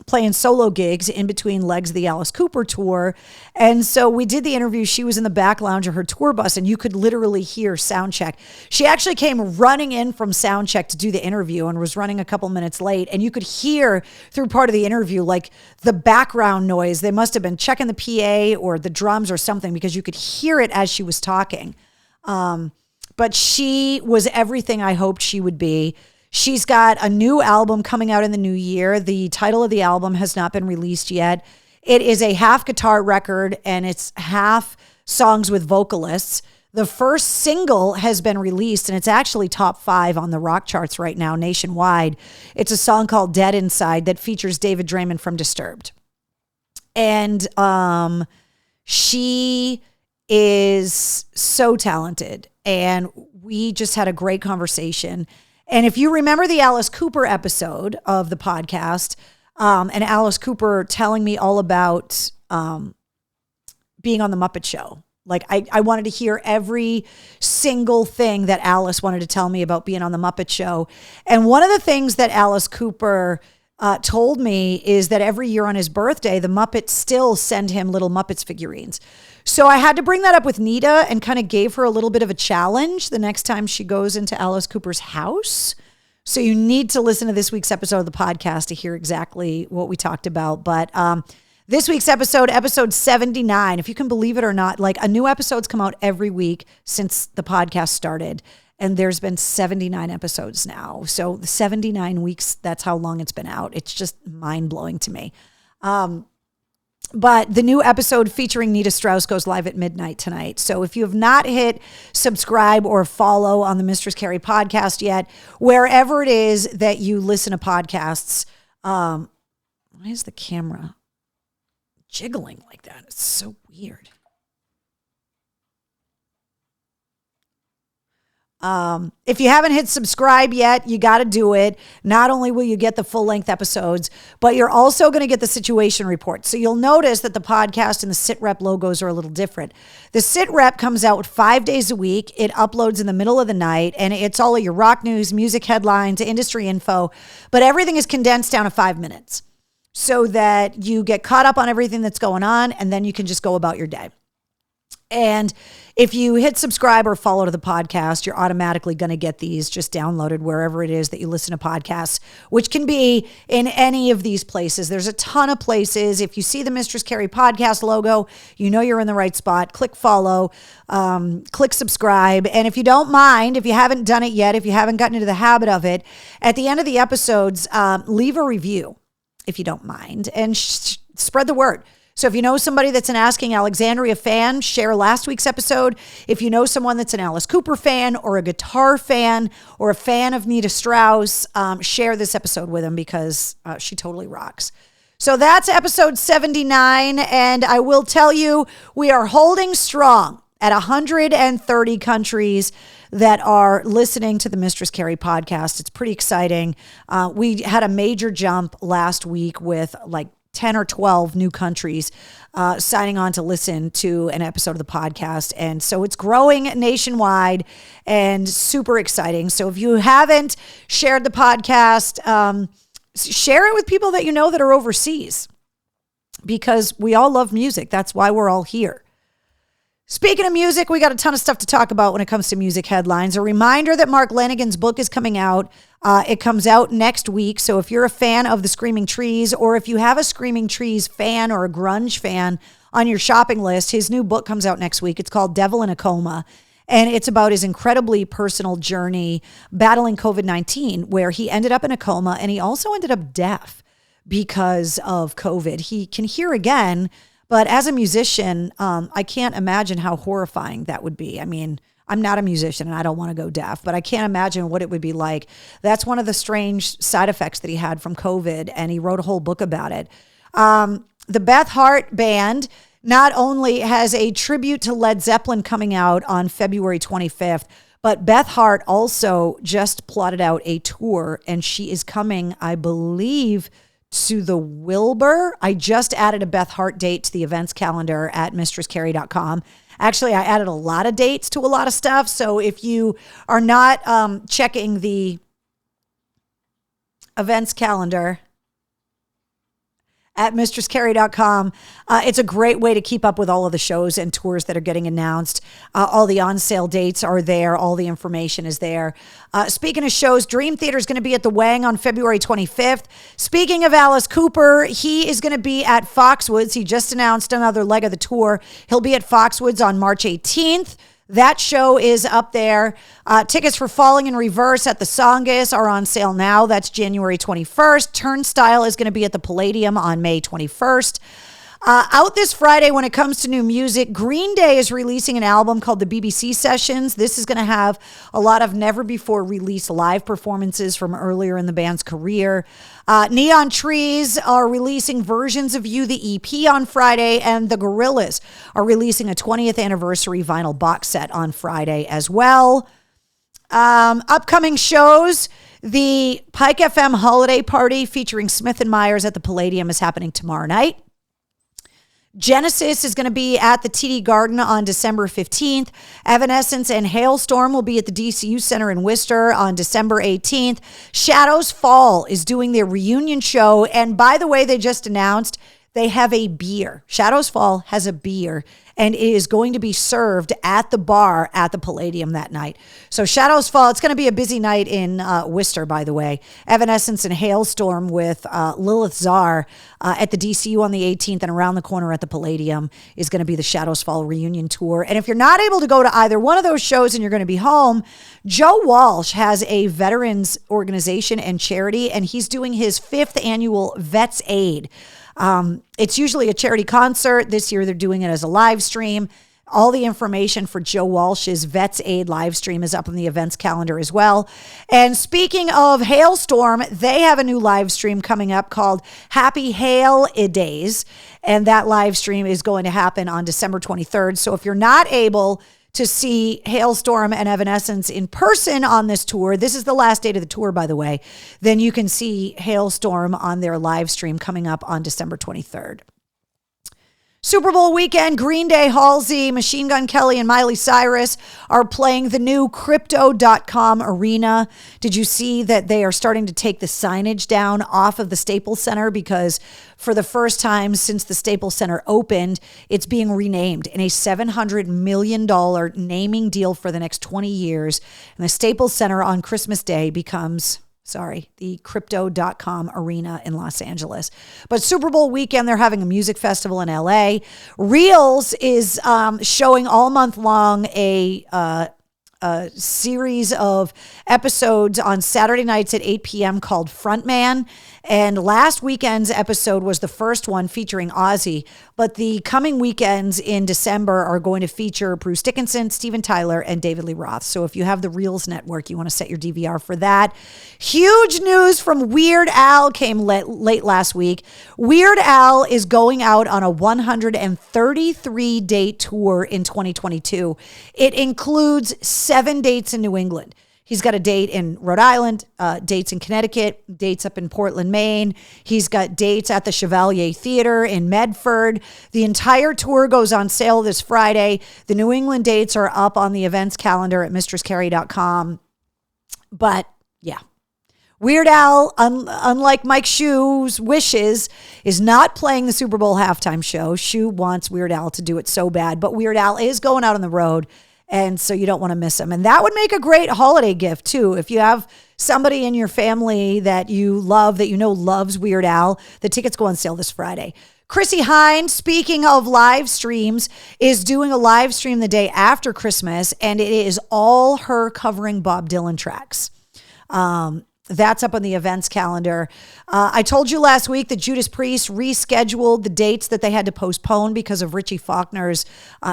playing solo gigs in between legs of the Alice Cooper tour. And so we did the interview. She was in the back lounge of her tour bus, and you could literally hear sound check. She actually came running in from sound check to do the interview and was running a couple minutes late. And you could hear through part of the interview, like the background noise. They must have been checking the PA or the drums or something, because you could hear it as she was talking. But she was everything I hoped she would be. She's got a new album coming out in the new year. The title of the album has not been released yet. It is a half guitar record, and it's half songs with vocalists. The first single has been released, and it's actually top 5 on the rock charts right now nationwide. It's a song called Dead Inside that features David Draymond from Disturbed. And she is so talented, and we just had a great conversation. And if you remember the Alice Cooper episode of the podcast, and Alice Cooper telling me all about being on the Muppet Show, like I wanted to hear every single thing that Alice wanted to tell me about being on the Muppet Show. And one of the things that Alice Cooper told me is that every year on his birthday, the Muppets still send him little Muppets figurines. So I had to bring that up with Nita and kind of gave her a little bit of a challenge the next time she goes into Alice Cooper's house. So you need to listen to this week's episode of the podcast to hear exactly what we talked about. But this week's episode 79, if you can believe it or not, like a new episode's come out every week since the podcast started. And there's been 79 episodes now. So the 79 weeks, that's how long it's been out. It's just mind-blowing to me. But the new episode featuring Nita Strauss goes live at midnight tonight. So if you have not hit subscribe or follow on the Mistress Carrie podcast yet, wherever it is that you listen to podcasts, why is the camera jiggling like that? It's so weird. If you haven't hit subscribe yet, you got to do it. Not only will you get the full length episodes, but you're also going to get the situation report. So you'll notice that the podcast and the Sit Rep logos are a little different. The Sit Rep comes out 5 days a week. It uploads in the middle of the night, and it's all of your rock news, music headlines, industry info, but everything is condensed down to 5 minutes so that you get caught up on everything that's going on, and then you can just go about your day. And if you hit subscribe or follow to the podcast, you're automatically going to get these just downloaded wherever it is that you listen to podcasts, which can be in any of these places. There's a ton of places. If you see the Mistress Carrie podcast logo, you know you're in the right spot. Click follow, click subscribe. And if you don't mind, if you haven't done it yet, if you haven't gotten into the habit of it, at the end of the episodes, leave a review if you don't mind, and spread the word. So if you know somebody that's an Asking Alexandria fan, share last week's episode. If you know someone that's an Alice Cooper fan or a guitar fan or a fan of Nita Strauss, share this episode with them because she totally rocks. So that's episode 79. And I will tell you, we are holding strong at 130 countries that are listening to the Mistress Carrie podcast. It's pretty exciting. We had a major jump last week with like 10 or 12 new countries signing on to listen to an episode of the podcast. And so it's growing nationwide and super exciting. So if you haven't shared the podcast, share it with people that you know that are overseas, because we all love music. That's why we're all here. Speaking of music, we got a ton of stuff to talk about when it comes to music headlines. A reminder that Mark Lanigan's book is coming out. It comes out next week. So if you're a fan of the Screaming Trees, or if you have a Screaming Trees fan or a grunge fan on your shopping list, his new book comes out next week. It's called Devil in a Coma. And it's about his incredibly personal journey battling COVID-19, where he ended up in a coma and he also ended up deaf because of COVID. He can hear again, but as a musician, I can't imagine how horrifying that would be. I mean, I'm not a musician and I don't want to go deaf, but I can't imagine what it would be like. That's one of the strange side effects that he had from COVID, and he wrote a whole book about it. The Beth Hart Band not only has a tribute to Led Zeppelin coming out on February 25th, but Beth Hart also just plotted out a tour, and she is coming, I believe, to the Wilbur. I just added a Beth Hart date to the events calendar at mistresscarrie.com. Actually, I added a lot of dates to a lot of stuff. So if you are not checking the events calendar at mistresscarrie.com. It's a great way to keep up with all of the shows and tours that are getting announced. All the on-sale dates are there. All the information is there. Speaking of shows, Dream Theater is going to be at the Wang on February 25th. Speaking of Alice Cooper, he is going to be at Foxwoods. He just announced another leg of the tour. He'll be at Foxwoods on March 18th. That show is up there. Tickets for Falling in Reverse at the Songus are on sale now. That's January 21st. Turnstile is going to be at the Palladium on May 21st. Out this Friday, when it comes to new music, Green Day is releasing an album called the BBC Sessions. This is going to have a lot of never-before-released live performances from earlier in the band's career. Neon Trees are releasing Versions of You, the EP, on Friday, and the Gorillaz are releasing a 20th anniversary vinyl box set on Friday as well. Upcoming shows, the Pike FM Holiday Party featuring Smith & Myers at the Palladium is happening tomorrow night. Genesis is going to be at the TD Garden on December 15th. Evanescence and Hailstorm will be at the DCU Center in Worcester on December 18th. Shadows Fall is doing their reunion show. And by the way, they just announced they have a beer. Shadows Fall has a beer, and it is going to be served at the bar at the Palladium that night. So Shadows Fall, it's going to be a busy night in Worcester, by the way. Evanescence and Hailstorm with Lilith Czar at the DCU on the 18th, and around the corner at the Palladium is going to be the Shadows Fall reunion tour. And if you're not able to go to either one of those shows and you're going to be home, Joe Walsh has a veterans organization and charity, and he's doing his 5th annual Vets Aid. It's usually a charity concert. This year they're doing it as a live stream. All the information for Joe Walsh's Vets Aid live stream is up on the events calendar as well. And speaking of Hailstorm, they have a new live stream coming up called Happy Hail-A-Days. And that live stream is going to happen on December 23rd. So if you're not able to see Hailstorm and Evanescence in person on this tour, this is the last date of the tour, by the way, then you can see Hailstorm on their live stream coming up on December 23rd. Super Bowl weekend, Green Day, Halsey, Machine Gun Kelly, and Miley Cyrus are playing the new Crypto.com arena. Did you see that they are starting to take the signage down off of the Staples Center? Because for the first time since the Staples Center opened, it's being renamed in a $700 million naming deal for the next 20 years. And the Staples Center on Christmas Day becomes... the Crypto.com arena in Los Angeles. But Super Bowl weekend, they're having a music festival in LA. Reels is showing all month long a series of episodes on Saturday nights at 8 p.m. called Frontman. And last weekend's episode was the first one featuring Ozzy. But the coming weekends in December are going to feature Bruce Dickinson, Steven Tyler, and David Lee Roth. So if you have the Reels network, you want to set your DVR for that. Huge news from Weird Al came late last week. Weird Al is going out on a 133-date tour in 2022. It includes 7 dates in New England. He's got a date in Rhode Island, dates in Connecticut, dates up in Portland, Maine. He's got dates at the Chevalier Theater in Medford. The entire tour goes on sale this Friday. The New England dates are up on the events calendar at mistresscarrie.com. But yeah, Weird Al, unlike Mike Shue's wishes, is not playing the Super Bowl halftime show. Shue wants Weird Al to do it so bad, but Weird Al is going out on the road. And so you don't want to miss them. And that would make a great holiday gift, too. If you have somebody in your family that you love, that you know loves Weird Al, the tickets go on sale this Friday. Chrissy Hynde, speaking of live streams, is doing a live stream the day after Christmas, and it is all her covering Bob Dylan tracks. That's up on the events calendar. I told you last week that Judas Priest rescheduled the dates that they had to postpone because of Richie Faulkner's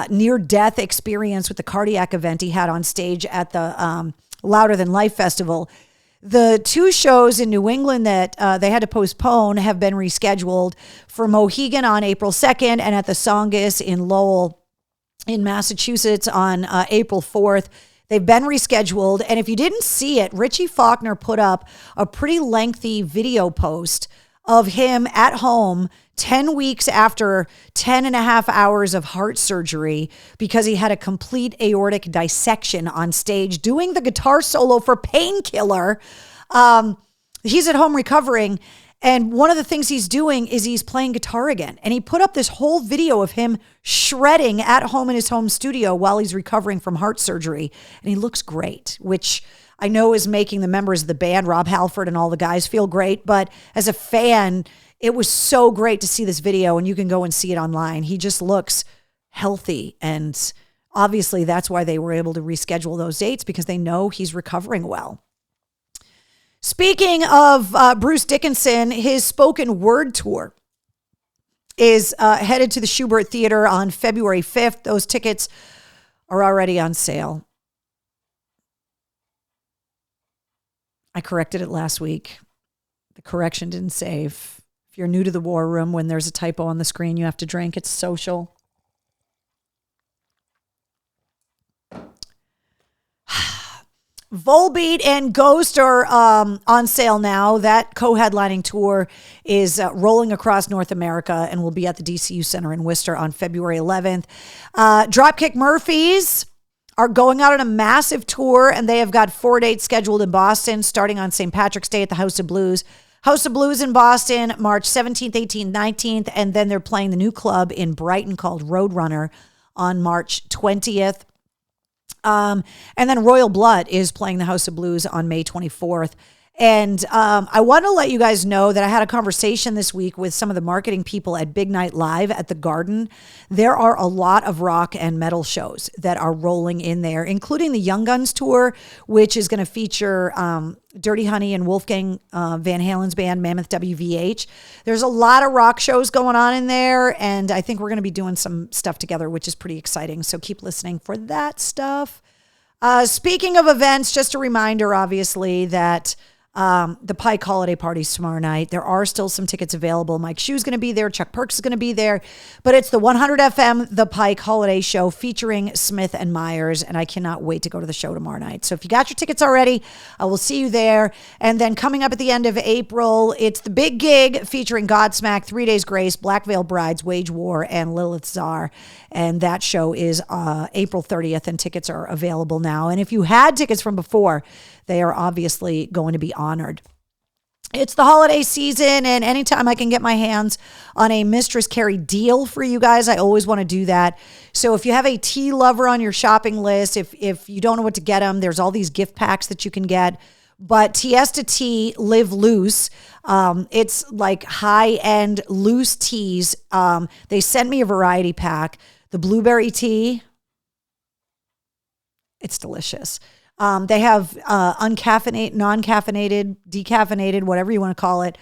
near-death experience with the cardiac event he had on stage at the Louder Than Life Festival. The two shows in New England that they had to postpone have been rescheduled for Mohegan on April 2nd and at the Songus in Lowell in Massachusetts on April 4th. They've been rescheduled. And if you didn't see it, Richie Faulkner put up a pretty lengthy video post of him at home 10 weeks after 10 and a half hours of heart surgery because he had a complete aortic dissection on stage doing the guitar solo for Painkiller. He's at home recovering. And one of the things he's doing is he's playing guitar again. And he put up this whole video of him shredding at home in his home studio while he's recovering from heart surgery. And he looks great, which I know is making the members of the band, Rob Halford and all the guys, feel great. But as a fan, it was so great to see this video, and you can go and see it online. He just looks healthy. And obviously that's why they were able to reschedule those dates, because they know he's recovering well. Speaking of Bruce Dickinson, his spoken word tour is headed to the Schubert Theater on February 5th. Those tickets are already on sale. I corrected it last week. The correction didn't save. If you're new to the war room, when there's a typo on the screen, you have to drink. It's social. Volbeat and Ghost are on sale now. That co-headlining tour is rolling across North America and will be at the DCU Center in Worcester on February 11th. Dropkick Murphys are going out on a massive tour, and they have got 4 dates scheduled in Boston, starting on St. Patrick's Day at the House of Blues. House of Blues in Boston, March 17th, 18th, 19th, and then they're playing the new club in Brighton called Roadrunner on March 20th. And then Royal Blood is playing the House of Blues on May 24th. And I want to let you guys know that I had a conversation this week with some of the marketing people at Big Night Live at the Garden. There are a lot of rock and metal shows that are rolling in there, including the Young Guns tour, which is going to feature Dirty Honey and Wolfgang Van Halen's band, Mammoth WVH. There's a lot of rock shows going on in there, and I think we're going to be doing some stuff together, which is pretty exciting. So keep listening for that stuff. Speaking of events, just a reminder, obviously, that the Pike holiday party's tomorrow night. There are still some tickets available. Mike Shue's going to be there. Chuck Perks is going to be there. But it's the 100 FM, the Pike holiday show featuring Smith and Myers. And I cannot wait to go to the show tomorrow night. So if you got your tickets already, I will see you there. And then coming up at the end of April, it's the big gig featuring Godsmack, 3 Days Grace, Black Veil Brides, Wage War, and Lilith Czar. And that show is April 30th, and tickets are available now. And if you had tickets from before, they are obviously going to be honored. It's the holiday season, and anytime I can get my hands on a Mistress Carrie deal for you guys, I always want to do that. So if you have a tea lover on your shopping list, if you don't know what to get them, there's all these gift packs that you can get. But Tiesta Tea Live Loose, it's like high-end loose teas. They sent me a variety pack. The blueberry tea, it's delicious. They have uncaffeinated, non-caffeinated, decaffeinated, whatever you want to call it,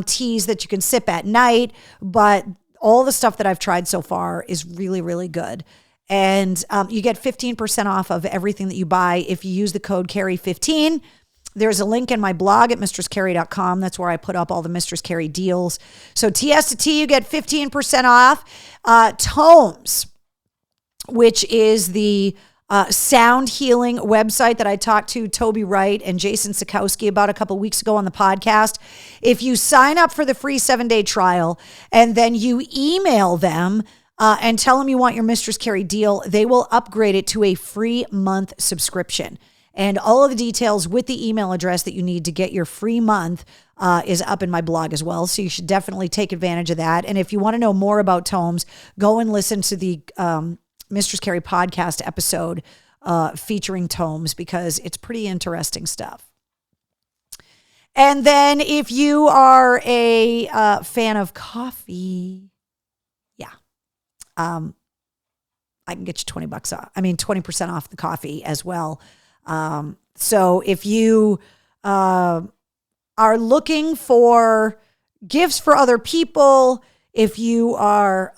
teas that you can sip at night. But all the stuff that I've tried so far is really, really good. And you get 15% off of everything that you buy if you use the code Carrie15. There's a link in my blog at mistresscarrie.com. That's where I put up all the Mistress Carrie deals. So Tiesta Tea, you get 15% off. Tomes, which is the sound healing website that I talked to Toby Wright and Jason Sikowski about a couple weeks ago on the podcast. If you sign up for the free 7-day trial and then you email them and tell them you want your Mistress Carrie deal, they will upgrade it to a free month subscription. And all of the details with the email address that you need to get your free month is up in my blog as well. So you should definitely take advantage of that. And if you want to know more about Tomes, go and listen to the Mistress Carrie podcast episode featuring Tomes, because it's pretty interesting stuff. And then if you are a fan of coffee, I can get you $20 off. 20% off the coffee as well. So if you are looking for gifts for other people, if you are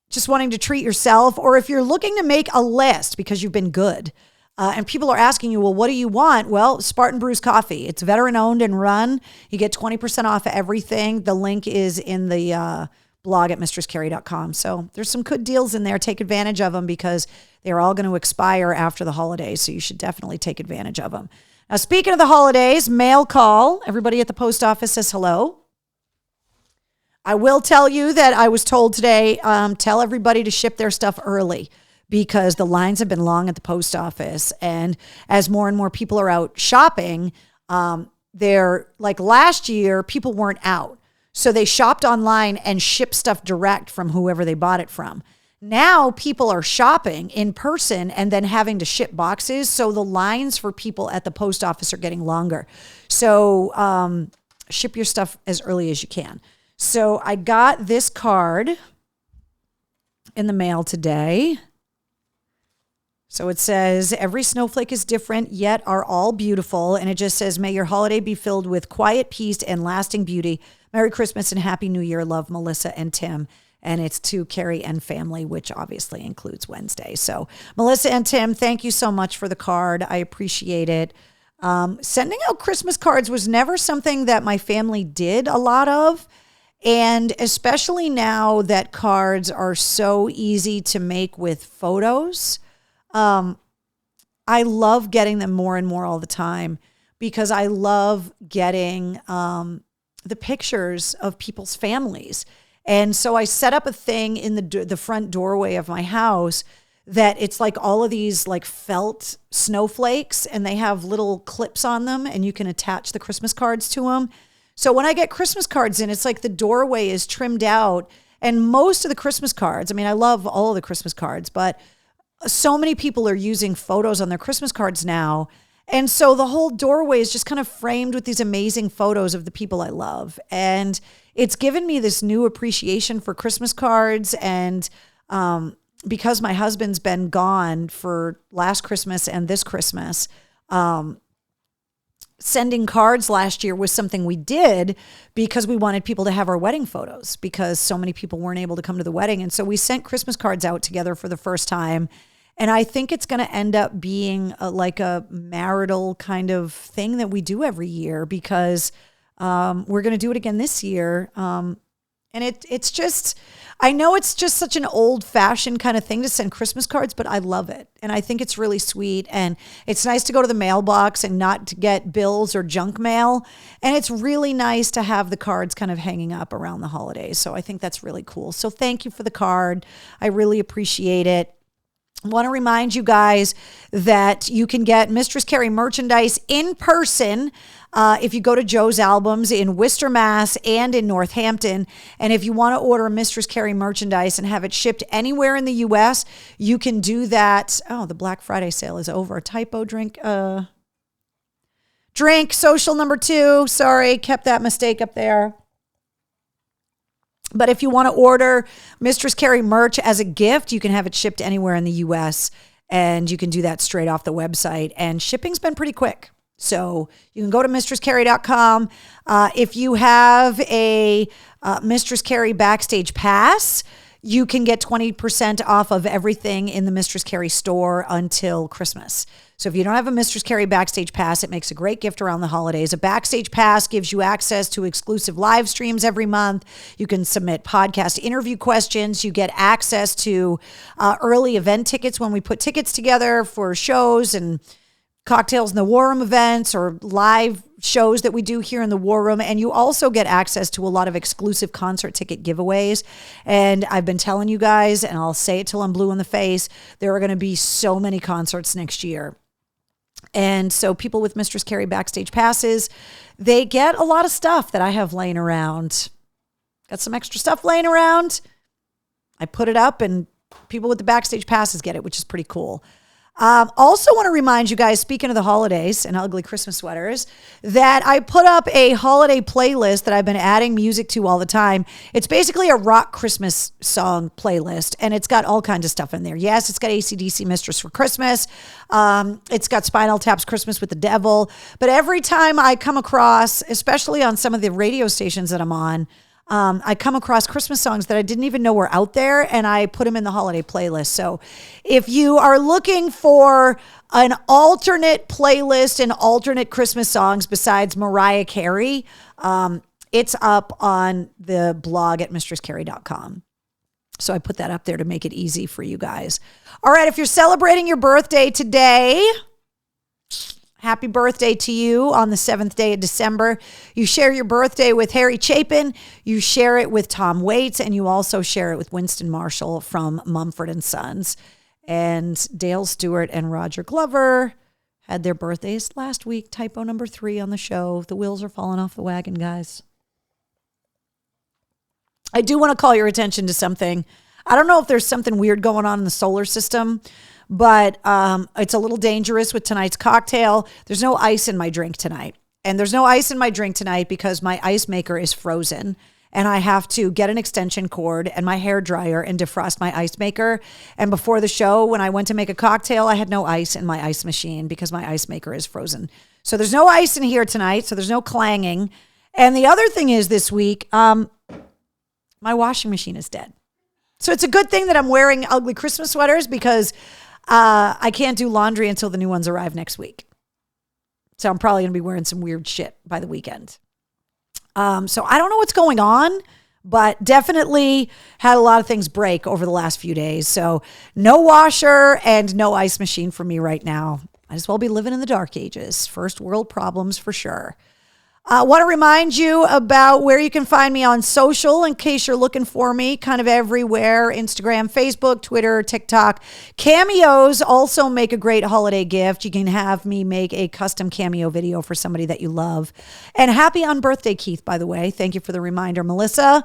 just wanting to treat yourself, or if you're looking to make a list because you've been good, and people are asking you, well, what do you want? Well, Spartan Brews Coffee. It's veteran owned and run. You get 20% off of everything. The link is in the blog at mistresscarrie.com. So there's some good deals in there. Take advantage of them because they're all going to expire after the holidays. So you should definitely take advantage of them. Now, speaking of the holidays, mail call. Everybody at the post office says hello. I will tell you that I was told today, tell everybody to ship their stuff early because the lines have been long at the post office. And as more and more people are out shopping, they're like last year, people weren't out. So they shopped online and shipped stuff direct from whoever they bought it from. Now people are shopping in person and then having to ship boxes. So the lines for people at the post office are getting longer. So ship your stuff as early as you can. So I got this card in the mail today. So it says, every snowflake is different, yet are all beautiful. And it just says, may your holiday be filled with quiet peace and lasting beauty. Merry Christmas and Happy New Year. Love, Melissa and Tim. And it's to Carrie and family, which obviously includes Wednesday. So Melissa and Tim, thank you so much for the card. I appreciate it. Sending out Christmas cards was never something that my family did a lot of. And especially now that cards are so easy to make with photos, I love getting them more and more all the time because I love getting the pictures of people's families. And so I set up a thing in the front doorway of my house that it's like all of these like felt snowflakes and they have little clips on them and you can attach the Christmas cards to them. So when I get Christmas cards in, it's like the doorway is trimmed out. And most of the Christmas cards, I love all of the Christmas cards, but so many people are using photos on their Christmas cards now. And so the whole doorway is just kind of framed with these amazing photos of the people I love. And it's given me this new appreciation for Christmas cards. And because my husband's been gone for last Christmas and this Christmas, sending cards last year was something we did because we wanted people to have our wedding photos because so many people weren't able to come to the wedding. And so we sent Christmas cards out together for the first time. And I think it's going to end up being like a marital kind of thing that we do every year because we're going to do it again this year. And it's just, I know it's just such an old fashioned kind of thing to send Christmas cards, but I love it. And I think it's really sweet. And it's nice to go to the mailbox and not to get bills or junk mail. And it's really nice to have the cards kind of hanging up around the holidays. So I think that's really cool. So thank you for the card. I really appreciate it. I want to remind you guys that you can get Mistress Carrie merchandise in person if you go to Joe's Albums in Worcester, Mass. and in Northampton. And if you want to order Mistress Carrie merchandise and have it shipped anywhere in the U.S., you can do that. Oh, the Black Friday sale is over. Typo drink. Drink social number 2. Sorry, kept that mistake up there. But if you want to order Mistress Carrie merch as a gift, you can have it shipped anywhere in the U.S. and you can do that straight off the website. And shipping's been pretty quick. So you can go to mistresscarrie.com. If you have a Mistress Carrie Backstage Pass, you can get 20% off of everything in the Mistress Carrie store until Christmas. So if you don't have a Mistress Carrie Backstage Pass, it makes a great gift around the holidays. A Backstage Pass gives you access to exclusive live streams every month. You can submit podcast interview questions. You get access to early event tickets when we put tickets together for shows and Cocktails in the War Room events or live shows that we do here in the War Room. And you also get access to a lot of exclusive concert ticket giveaways. And I've been telling you guys, and I'll say it till I'm blue in the face, there are going to be so many concerts next year. And so people with Mistress Carrie Backstage Passes, they get a lot of stuff that I have laying around. Got some extra stuff laying around. I put it up and people with the Backstage Passes get it, which is pretty cool. Also want to remind you guys, speaking of the holidays and ugly Christmas sweaters, that I put up a holiday playlist that I've been adding music to all the time. It's basically a rock Christmas song playlist, and it's got all kinds of stuff in there. Yes, it's got AC/DC Mistress for Christmas. It's got Spinal Tap's Christmas with the Devil. But every time I come across, especially on some of the radio stations that I'm on, I come across Christmas songs that I didn't even know were out there, and I put them in the holiday playlist. So if you are looking for an alternate playlist and alternate Christmas songs besides Mariah Carey, it's up on the blog at mistresscarey.com. So I put that up there to make it easy for you guys. All right, if you're celebrating your birthday today, happy birthday to you on the 7th day of December. You share your birthday with Harry Chapin. You share it with Tom Waits, and you also share it with Winston Marshall from Mumford & Sons. And Dale Stewart and Roger Glover had their birthdays last week. Typo number 3 on the show. The wheels are falling off the wagon, guys. I do want to call your attention to something. I don't know if there's something weird going on in the solar system, but it's a little dangerous with tonight's cocktail. There's no ice in my drink tonight. And there's no ice in my drink tonight because my ice maker is frozen. And I have to get an extension cord and my hair dryer and defrost my ice maker. And before the show, when I went to make a cocktail, I had no ice in my ice machine because my ice maker is frozen. So there's no ice in here tonight. So there's no clanging. And the other thing is this week, my washing machine is dead. So it's a good thing that I'm wearing ugly Christmas sweaters because I can't do laundry until the new ones arrive next week. So I'm probably going to be wearing some weird shit by the weekend. So I don't know what's going on, but definitely had a lot of things break over the last few days. So no washer and no ice machine for me right now. Might as well be living in the dark ages. First world problems for sure. I want to remind you about where you can find me on social in case you're looking for me kind of everywhere. Instagram, Facebook, Twitter, TikTok. Cameos also make a great holiday gift. You can have me make a custom cameo video for somebody that you love. And happy on birthday, Keith, by the way. Thank you for the reminder, Melissa.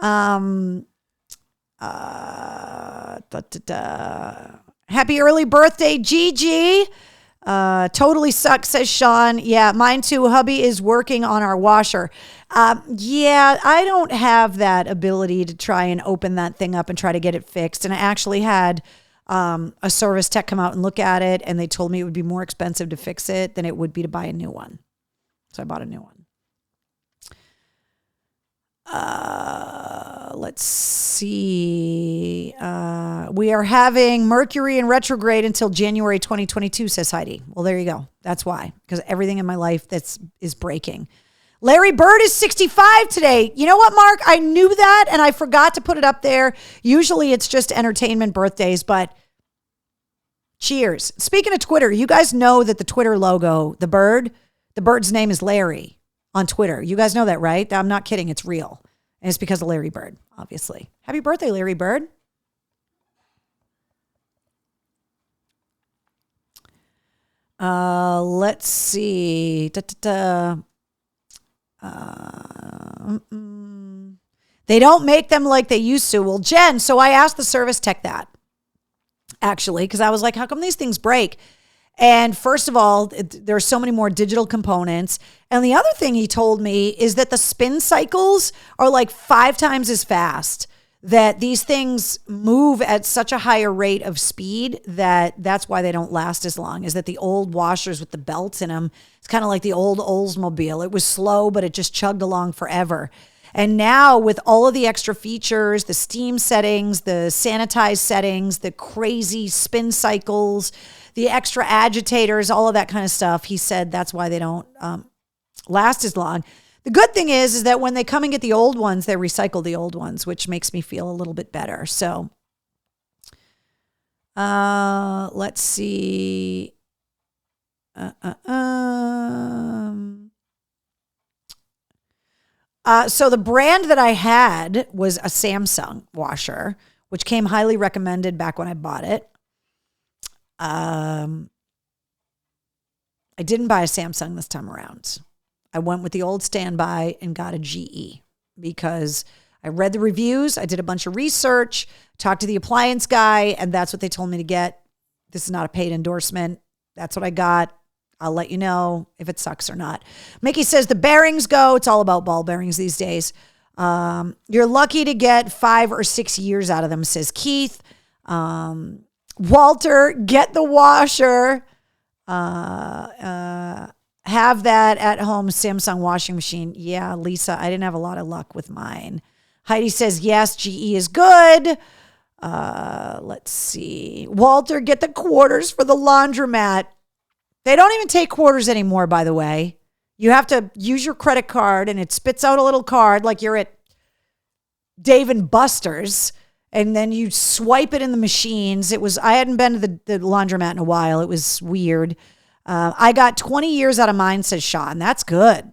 Happy early birthday, Gigi. Totally sucks, says Sean. Yeah, mine too. Hubby is working on our washer. Yeah, I don't have that ability to try and open that thing up and try to get it fixed. And I actually had a service tech come out and look at it, and they told me it would be more expensive to fix it than it would be to buy a new one. So I bought a new one. Let's see. We are having Mercury in retrograde until January 2022, says Heidi. Well, there you go. That's why, because everything in my life is breaking. Larry Bird is 65 today. You know what, Mark? I knew that, and I forgot to put it up there. Usually it's just entertainment birthdays, but cheers. Speaking of Twitter, you guys know that the Twitter logo, the bird's name is Larry on Twitter. You guys know that, right? I'm not kidding. It's real. And it's because of Larry Bird, obviously. Happy birthday, Larry Bird. Let's see. They don't make them like they used to. Well, Jen, so I asked the service tech that, actually, because I was like, how come these things break? And first of all, there are so many more digital components. And the other thing he told me is that the spin cycles are like 5 times as fast, that these things move at such a higher rate of speed that's why they don't last as long, is that the old washers with the belts in them, it's kind of like the old Oldsmobile. It was slow, but it just chugged along forever. And now with all of the extra features, the steam settings, the sanitized settings, the crazy spin cycles, the extra agitators, all of that kind of stuff, he said that's why they don't last as long. The good thing is that when they come and get the old ones, they recycle the old ones, which makes me feel a little bit better. So let's see. So the brand that I had was a Samsung washer, which came highly recommended back when I bought it. I didn't buy a Samsung this time around. I went with the old standby and got a GE because I read the reviews. I did a bunch of research, talked to the appliance guy, and that's what they told me to get. This is not a paid endorsement. That's what I got. I'll let you know if it sucks or not. Mickey says the bearings go. It's all about ball bearings these days. You're lucky to get 5 or 6 years out of them, says Keith. Walter, get the washer. Have that at home Samsung washing machine. Yeah, Lisa, I didn't have a lot of luck with mine. Heidi says, yes, GE is good. Let's see. Walter, get the quarters for the laundromat. They don't even take quarters anymore, by the way. You have to use your credit card and it spits out a little card like you're at Dave and Buster's. And then you swipe it in the machines. I hadn't been to the laundromat in a while. It was weird. I got 20 years out of mine, says Sean. That's good.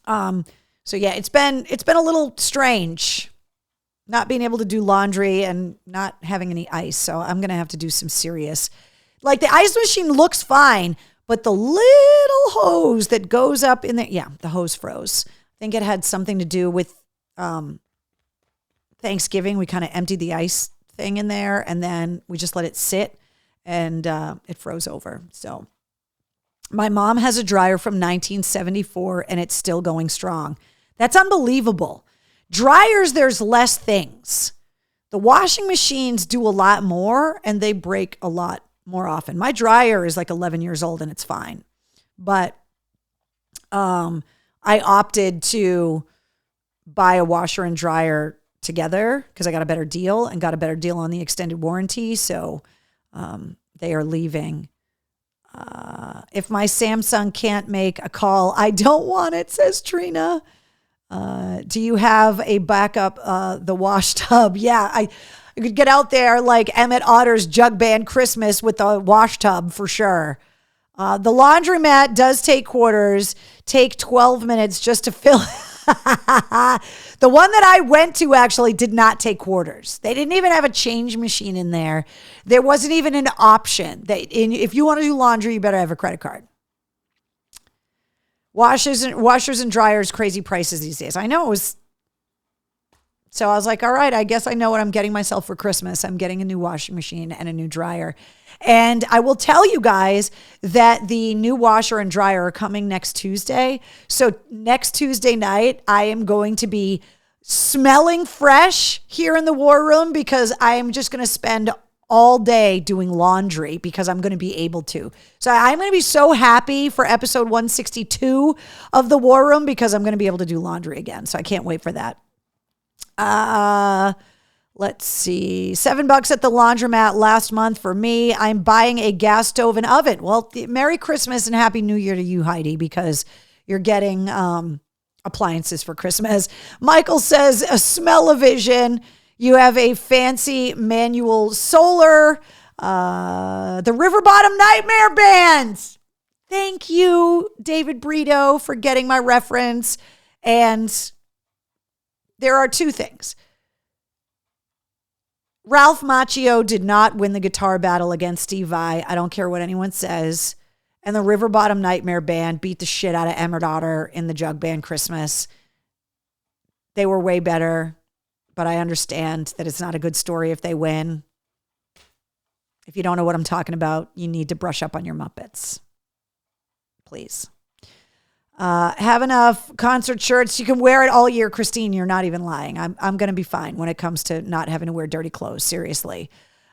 So yeah, it's been a little strange not being able to do laundry and not having any ice. So I'm going to have to do some serious, like the ice machine looks fine, but the little hose that goes up in there. Yeah, the hose froze. I think it had something to do with, Thanksgiving. We kind of emptied the ice thing in there and then we just let it sit and, it froze over. So my mom has a dryer from 1974 and it's still going strong. That's unbelievable. Dryers, there's less things. The washing machines do a lot more and they break a lot more often. My dryer is like 11 years old and it's fine. But I opted to buy a washer and dryer together because I got a better deal and got a better deal on the extended warranty. So they are leaving. If my Samsung can't make a call, I don't want it, says Trina. Do you have a backup, the wash tub? Yeah, I could get out there like Emmett Otter's Jug Band Christmas with the wash tub for sure. The laundromat does take quarters, take 12 minutes just to fill. The one that I went to actually did not take quarters. They didn't even have a change machine in there. There wasn't even an option. If you want to do laundry, you better have a credit card. Washers and dryers, crazy prices these days. I know it was. So I was like, all right, I guess I know what I'm getting myself for Christmas. I'm getting a new washing machine and a new dryer. And I will tell you guys that the new washer and dryer are coming next Tuesday. So next Tuesday night, I am going to be smelling fresh here in the war room because I am just going to spend all day doing laundry because I'm going to be able to. So I'm going to be so happy for episode 162 of the war room because I'm going to be able to do laundry again. So I can't wait for that. Let's see. $7 at the laundromat last month for me. I'm buying a gas stove and oven. Well, Merry Christmas and Happy New Year to you, Heidi, because you're getting appliances for Christmas. Michael says a smell-o-vision. You have a fancy manual solar. The River Bottom Nightmare Band. Thank you, David Brito, for getting my reference. And there are two things. Ralph Macchio did not win the guitar battle against Steve Vai. I don't care what anyone says. And the River Bottom Nightmare Band beat the shit out of Emmett Otter in the Jug Band Christmas. They were way better, but I understand that it's not a good story if they win. If you don't know what I'm talking about, you need to brush up on your Muppets. Please. Have enough concert shirts. You can wear it all year, Christine. You're not even lying. I'm going to be fine when it comes to not having to wear dirty clothes. Seriously.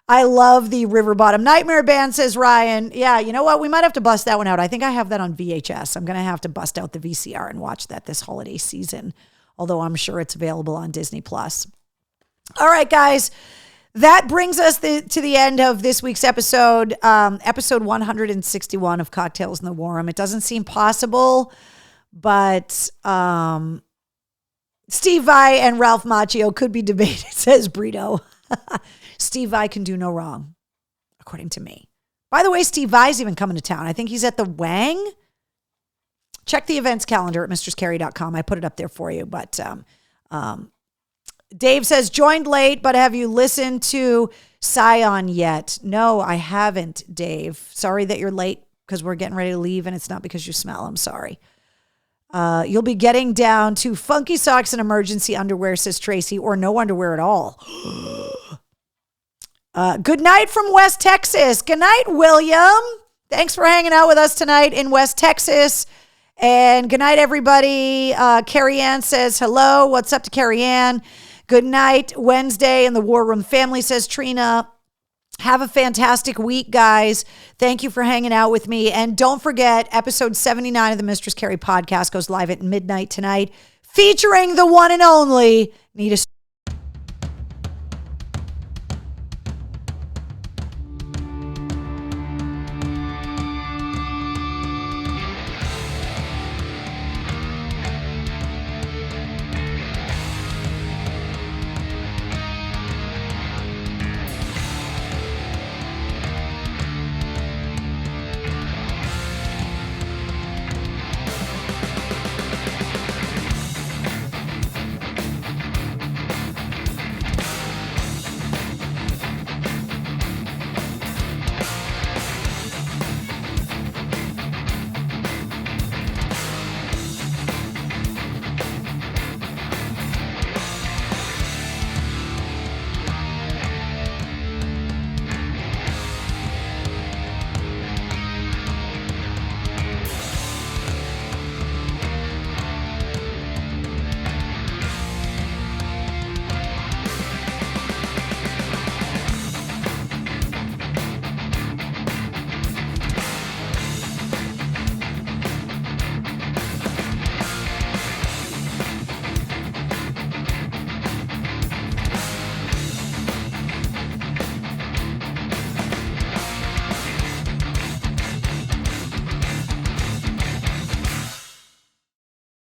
I love the River Bottom Nightmare Band, says Ryan. Yeah, you know what? We might have to bust that one out. I think I have that on VHS. I'm going to have to bust out the VCR and watch that this holiday season, although I'm sure it's available on Disney+. All right, guys. That brings us to the end of this week's episode, episode 161 of Cocktails in the War Room. It doesn't seem possible, but Steve Vai and Ralph Macchio could be debated, says Brito. Steve Vai can do no wrong, according to me. By the way, Steve Vai's even coming to town. I think he's at the Wang. Check the events calendar at mistrescarey.com. I put it up there for you, but Dave says, joined late, but have you listened to Scion yet? No, I haven't, Dave. Sorry that you're late because we're getting ready to leave and it's not because you smell. I'm sorry. You'll be getting down to funky socks and emergency underwear, says Tracy, or no underwear at all. Good night from West Texas. Good night, William. Thanks for hanging out with us tonight in West Texas. And good night, everybody. Carrie Ann says hello. What's up to Carrie Ann? Good night, Wednesday in the War Room family, says Trina. Have a fantastic week, guys. Thank you for hanging out with me. And don't forget, episode 79 of the Mistress Carrie podcast goes live at midnight tonight, featuring the one and only Nita.